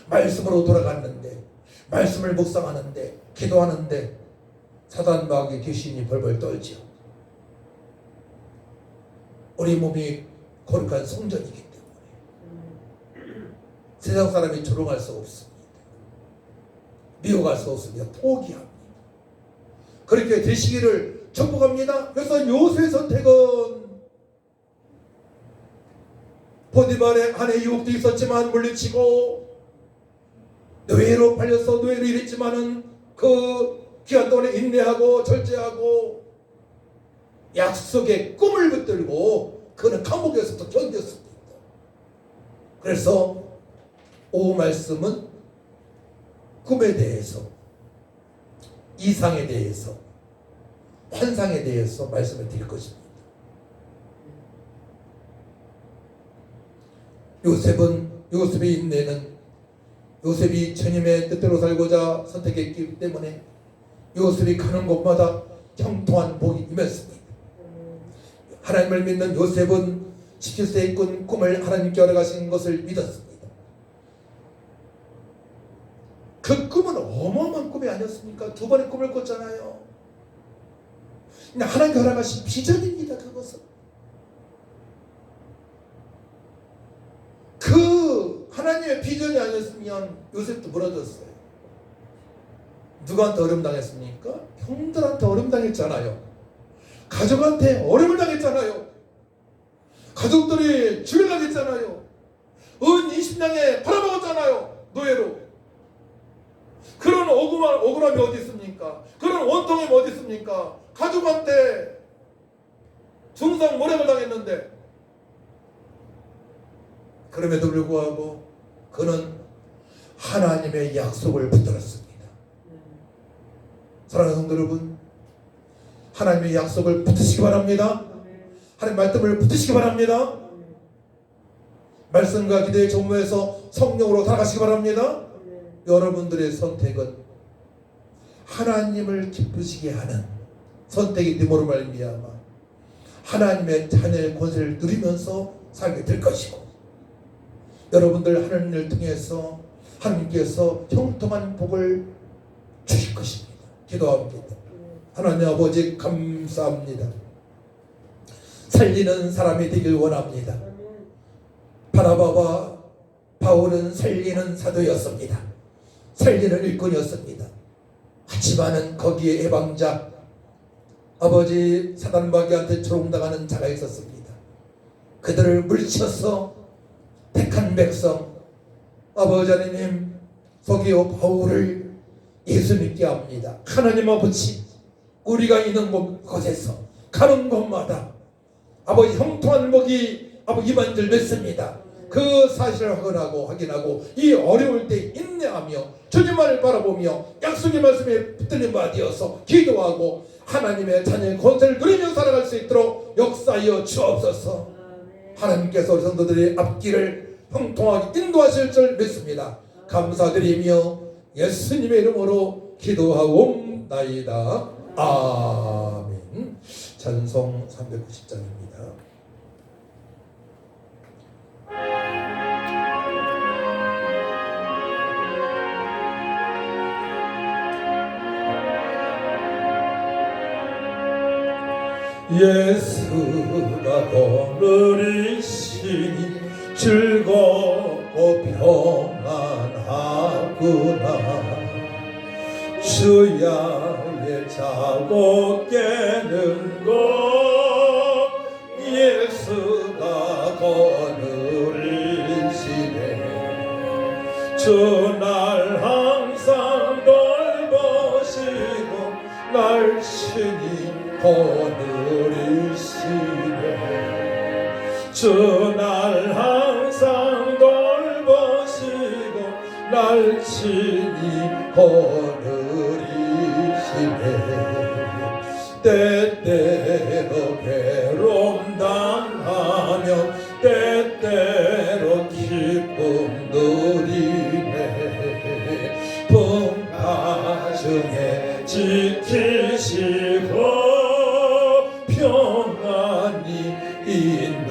말씀으로 돌아갔는데, 말씀을 묵상하는데, 기도하는데 사단 마귀 귀신이 벌벌 떨죠. 우리 몸이 거룩한 성전이기 때문에 세상 사람이 조롱할 수 없습니다. 미워할 수 없습니다. 포기합니다. 그렇게 되시기를 축복합니다. 그래서 요셉의 선택은 보디발의 아내 유혹도 있었지만 물리치고 노예로 팔려서 노예로 일했지만은 그 기간 동안에 인내하고 절제하고 약속의 꿈을 붙들고 그는 감옥에서도 견뎠습니다. 그래서 오후 말씀은 꿈에 대해서, 이상에 대해서, 환상에 대해서 말씀을 드릴 것입니다. 요셉의 인내는 요셉이 주님의 뜻대로 살고자 선택했기 때문에 요셉이 가는 곳마다 형통한 복이 임했습니다. 하나님을 믿는 요셉은 17세에 꾼 꿈을 하나님께 허락하신 것을 믿었습니다. 그 꿈은 어마어마한 꿈이 아니었습니까? 2번의 꿈을 꿨잖아요. 하나님께 허락하신 비전입니다. 그것은 그 하나님의 비전이 아니었으면 요셉도 무너졌어요. 누구한테 어려움 당했습니까? 형들한테 어려움 당했잖아요. 가족한테 어려움을 당했잖아요. 가족들이 죽여당했잖아요. 은 20냥에 팔아먹었잖아요. 노예로. 그런 억울함이 어디 있습니까? 그런 원통함이 어디 있습니까? 가족한테 중상 모략을 당했는데 그럼에도 불구하고 그는 하나님의 약속을 붙들었습니다. 사랑하는 성도 여러분, 하나님의 약속을 붙드시기 바랍니다. 하나님 말씀을 붙드시기 바랍니다. 말씀과 기도의 전무에서 성령으로 살아가시기 바랍니다. 여러분들의 선택은 하나님을 기쁘시게 하는 선택이 됨으로 말미암아 하나님의 자녀의 권세를 누리면서 살게 될 것이고, 여러분들 하나님을 통해서 하나님께서 형통한 복을 주실 것입니다. 기도합니다. 하나님 아버지 감사합니다. 살리는 사람이 되길 원합니다. 바나바와 바울은 살리는 사도였습니다. 살리는 일꾼이었습니다. 하지만은 거기에 해방자, 아버지 사단마귀한테 조롱당하는 자가 있었습니다. 그들을 물리쳐서 택한 백성, 아버지 하나님 거기에 바울을 예수 믿게 합니다. 하나님 아버지, 우리가 있는 곳에서 가는 곳마다 아버지 형통한 복이 아버지 임한 줄 믿습니다. 그 사실을 확인하고 이 어려울 때 인내하며 주님만을 바라보며 약속의 말씀에 붙들린 바 되어서 기도하고 하나님의 자녀의 권세를 누리며 살아갈 수 있도록 역사하여 주옵소서. 하나님께서 우리 성도들의 앞길을 형통하게 인도하실 줄 믿습니다. 감사드리며 예수님의 이름으로 기도하옵나이다. 아멘. 찬송 390장입니다. 예수가 거느리시니 즐겁고 평안하구나. 주야의 자고 깨는 것 예수가 거느리시네. 주 날 항상 돌보시고 날 친히 거느리시네. 주 날 항상 돌보시고 날 친히 거느리시네. 때때로 괴로움 당하면 때때로 기쁨 누리네. 풍파 중에 지키시고 평안히 인도하시네.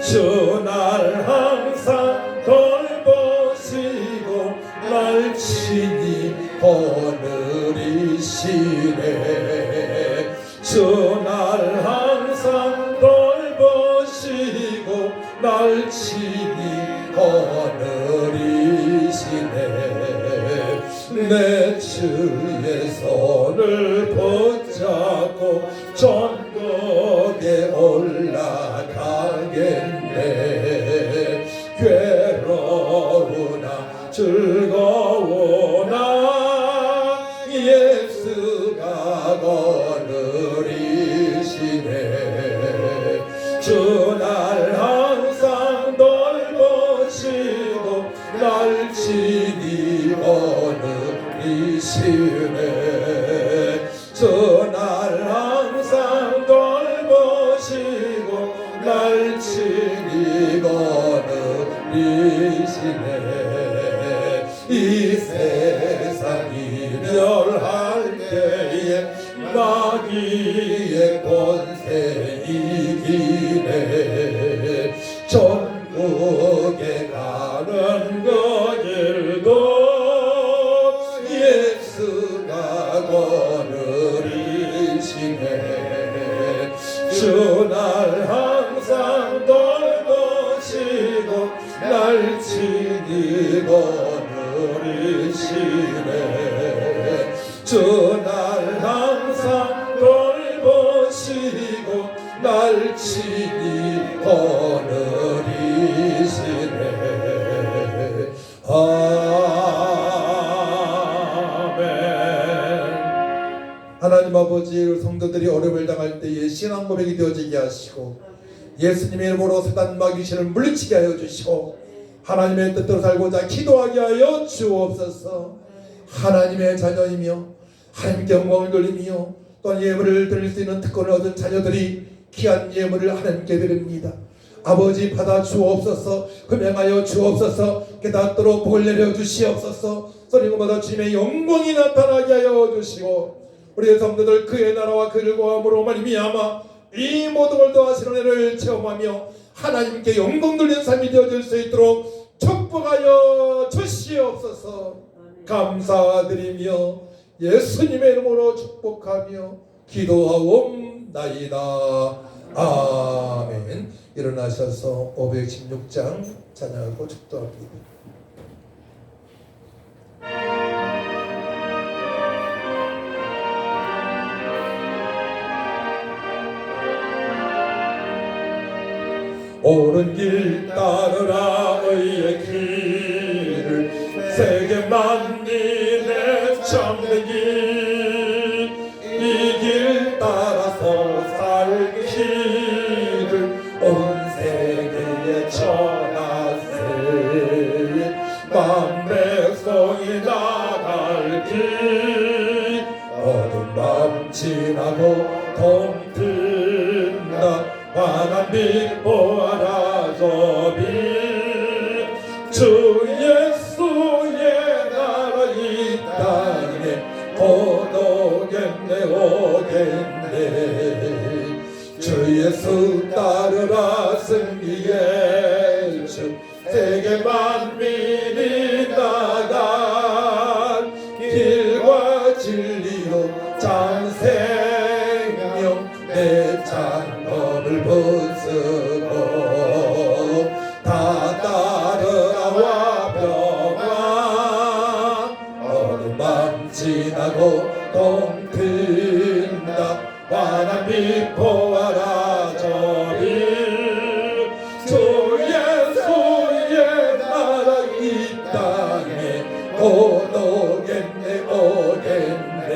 주 날 항상 돌보시고 날 친히 날 친히 거느리시네. 내 주의 손을 붙잡고 전국에 올라가겠네. 괴로우나 즐거우나 예수가 거느리시네. 주날 항상 돌보시고 날 친히 거느리시네. 주날 항상 돌보시고 날 친히 거느리시네. 이 세상 이별할 때에 마귀의 권세 이기네. 천국에 가는 그 길도 예수가 거느리시네. 주날 항상 돌보시고 날 친히 거느리시네. 주날 항상 돌보시고 날 친히 거느리시네. 아멘. 하나님 아버지, 성도들이 어려움을 당할 때에 신앙 고백이 되어지게 하시고 예수님의 이름으로 사단 마귀신을 물리치게 하여 주시고 하나님의 뜻대로 살고자 기도하게 하여 주옵소서. 하나님의 자녀이며 하나님께 영광을 돌리며 또한 예물을 드릴 수 있는 특권을 얻은 자녀들이 귀한 예물을 하나님께 드립니다. 아버지 받아 주옵소서. 금행하여 주옵소서. 깨닫도록 복을 내려 주시옵소서. 소리마다 주님의 영광이 나타나게 하여 주시고 우리의 성도들 그의 나라와 그를 구함으로 말미암아 이 모든 걸 더하시는 은혜를 체험하며 하나님께 영광 돌리는 삶이 되어질 수 있도록 축복하여 주시옵소서. 감사드리며 예수님의 이름으로 축복하며 기도하옵나이다. 아멘. 일어나셔서 516장 찬양하고 축도합니다. 옳은 길 따르라 의의 길을 세계 만민의 참된 길, 이 길 따라서 살 길을 온 세계에 전하세. 만백성이 나갈 길 어두운 밤 지나고 동 든다. 환한 빛 보아라 저 빛. 주 예수의 나라 이 땅에 곧 오겠네 오겠네. 주 예수 따르라 승리의 주. 세계 만민이 나간 길과 진리로 참 생명 내 창법을 부수고 다 따르라와 평화. 어느 밤 지나고 동 든다. 환한 빛 보아라 저리. 주 예수의 나라 이 땅에 곧 오겠네 오겠네.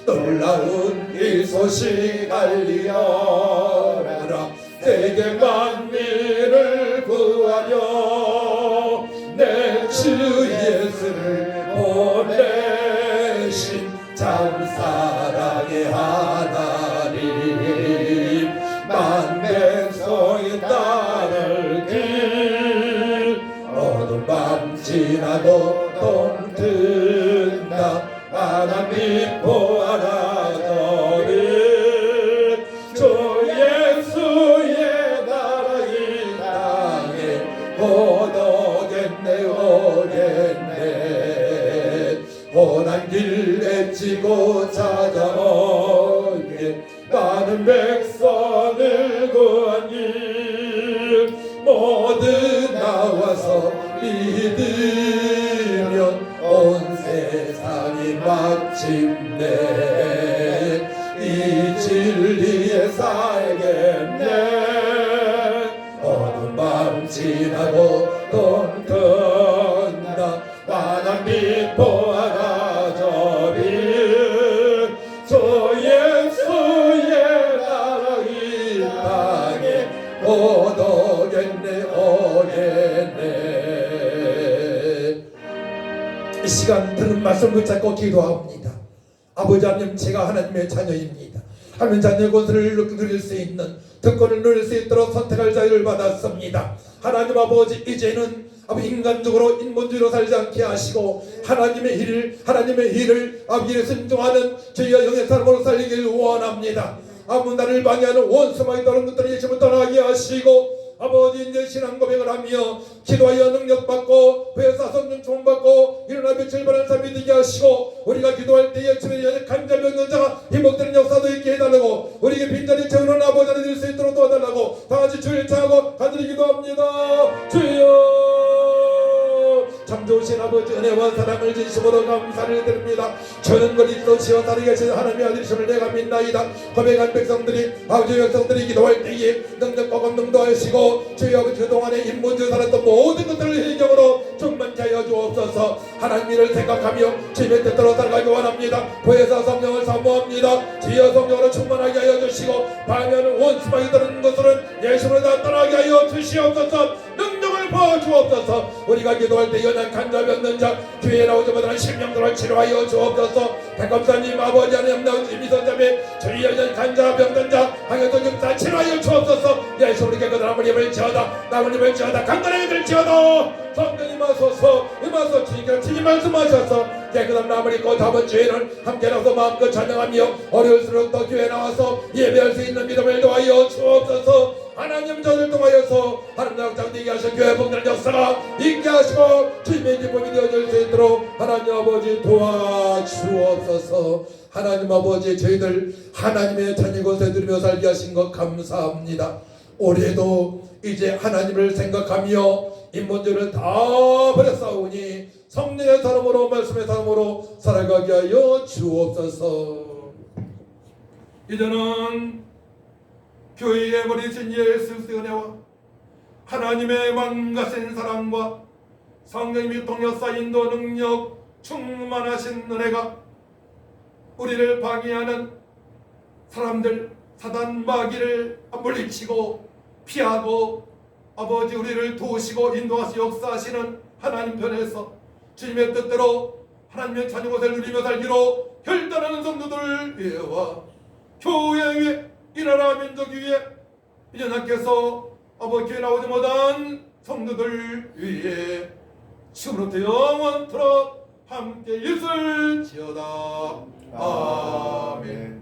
놀라운 이 소식 알리어라. 세계 만민을 구하려 내 주 예수를 보내신 참 사랑의 하나님. 만백성이 따를 길 어두운 밤 지나도 동 든다. 환한 빛 보아라 저리. 주 예수의 나라 이 땅에 곧 오겠네 오겠네. 고난 길 애치고 찾아오게 많은 백성을 구하니 믿으면 온 세상이 마침내 이 진리에 살겠네. 어두운 밤 지나고 돈 든다 환한 빛 보아가저비 주 예수의 나라 이 땅에 못 오겠네 오겠네. 이 시간 들은 말씀 붙잡고 기도합니다. 아버지 하나님, 제가 하나님의 자녀입니다. 하나님 자녀의 권세를 누릴 수 있는 특권을 누릴 수 있도록 선택할 자유를 받았습니다. 하나님 아버지, 이제는 인간적으로 인본주의로 살지 않게 하시고 하나님의 일을 아버지에 순종하는 저희의 영의 사람으로 살리길 원합니다. 아무 나를 방해하는 원수마귀 다른 것들을 예수님을 떠나게 하시고 아버지 이제 신앙 고백을 하며 기도하여 능력받고 회사 성령 총받고 일어나 빛을 발하는 삶이 되게 하시고 우리가 기도할 때에 주의 연약한 자 병든 자가 회복되는 역사도 있게 해달라고 우리에게 빈자리 채우는 아버지 하나님 될 수 있도록 도와달라고 다같이 주를 차하고 간절히 기도합니다. 주여 참 좋으신 아버지 은혜와 사랑을 진심으로 감사를 드립니다. 저는 그리스도시여 살아계신 하나님의 아들이심을 내가 믿나이다. 고백한 백성들이 아버지 백성들이 기도할 때에 능력과 감동도 하시고 주여 아버지 그동안에 인본주의 살았던 모든 것들을 해경으로 충만케 하여 주옵소서. 하나님 일을 생각하며 주님의 뜻대로 살아가기 원합니다. 보혜사 성령을 사모합니다. 주여 성령으로 충만하게 하여 주시고 방해하는 원수마귀 들은 것들은 예수를 다 떠나게 하여 주시옵소서. 능력을 부어주옵소서. 우리가 기도할 때 연약한 자 병든 자 교회에 나오자마자 심령들을 치료하여 주옵소서. 백검사님 아버지 하나님 나오신 미선자매 저희 연약한 자 병든 자 항해도 육사 치료하여 주옵소서. 예수 우리 깨끗한 나무님을 지어다 나무님을 지어다 강건하게 될지어다. 성령님 하소서 임하소 주님께서 친히 말씀하셔서 깨끗한 나무를 입고 다음 주에는 함께 나서 마음껏 찬양하며 어려울수록 더 교회에 나와서 예배할 수 있는 믿음을 도하여 주옵소서. 하나님 저를 통하여서 하나님 확장되게 하신 교회 복된 역사가 있게 하시고 주님의 기쁨이 되어질 수 있도록 하나님 아버지 도와주옵소서. 하나님 아버지 저희들 하나님의 자녀 것에 들으며 살게 하신 것 감사합니다. 올해도 이제 하나님을 생각하며 인본주의를 다 버렸사오니 성령의 사람으로 말씀의 사람으로 살아가게 하여 주옵소서. 이제는 교회의 머리신 예수의 은혜와 하나님의 왕가신 사랑과 성령님이 통역사 인도 능력 충만하신 은혜가 우리를 방해하는 사람들 사단 마귀를 물리치고 피하고 아버지 우리를 도우시고 인도하시 역사하시는 하나님 편에서 주님의 뜻대로 하나님의 자녀 것을 누리며 살기로 결단하는 성도들 위해와 교회 위에 이 나라 민족 위에 이제 하나님께서 아버지 교회 나오지 못한 성도들 위에 지금부터 영원토록 함께 있을지어다. 아멘.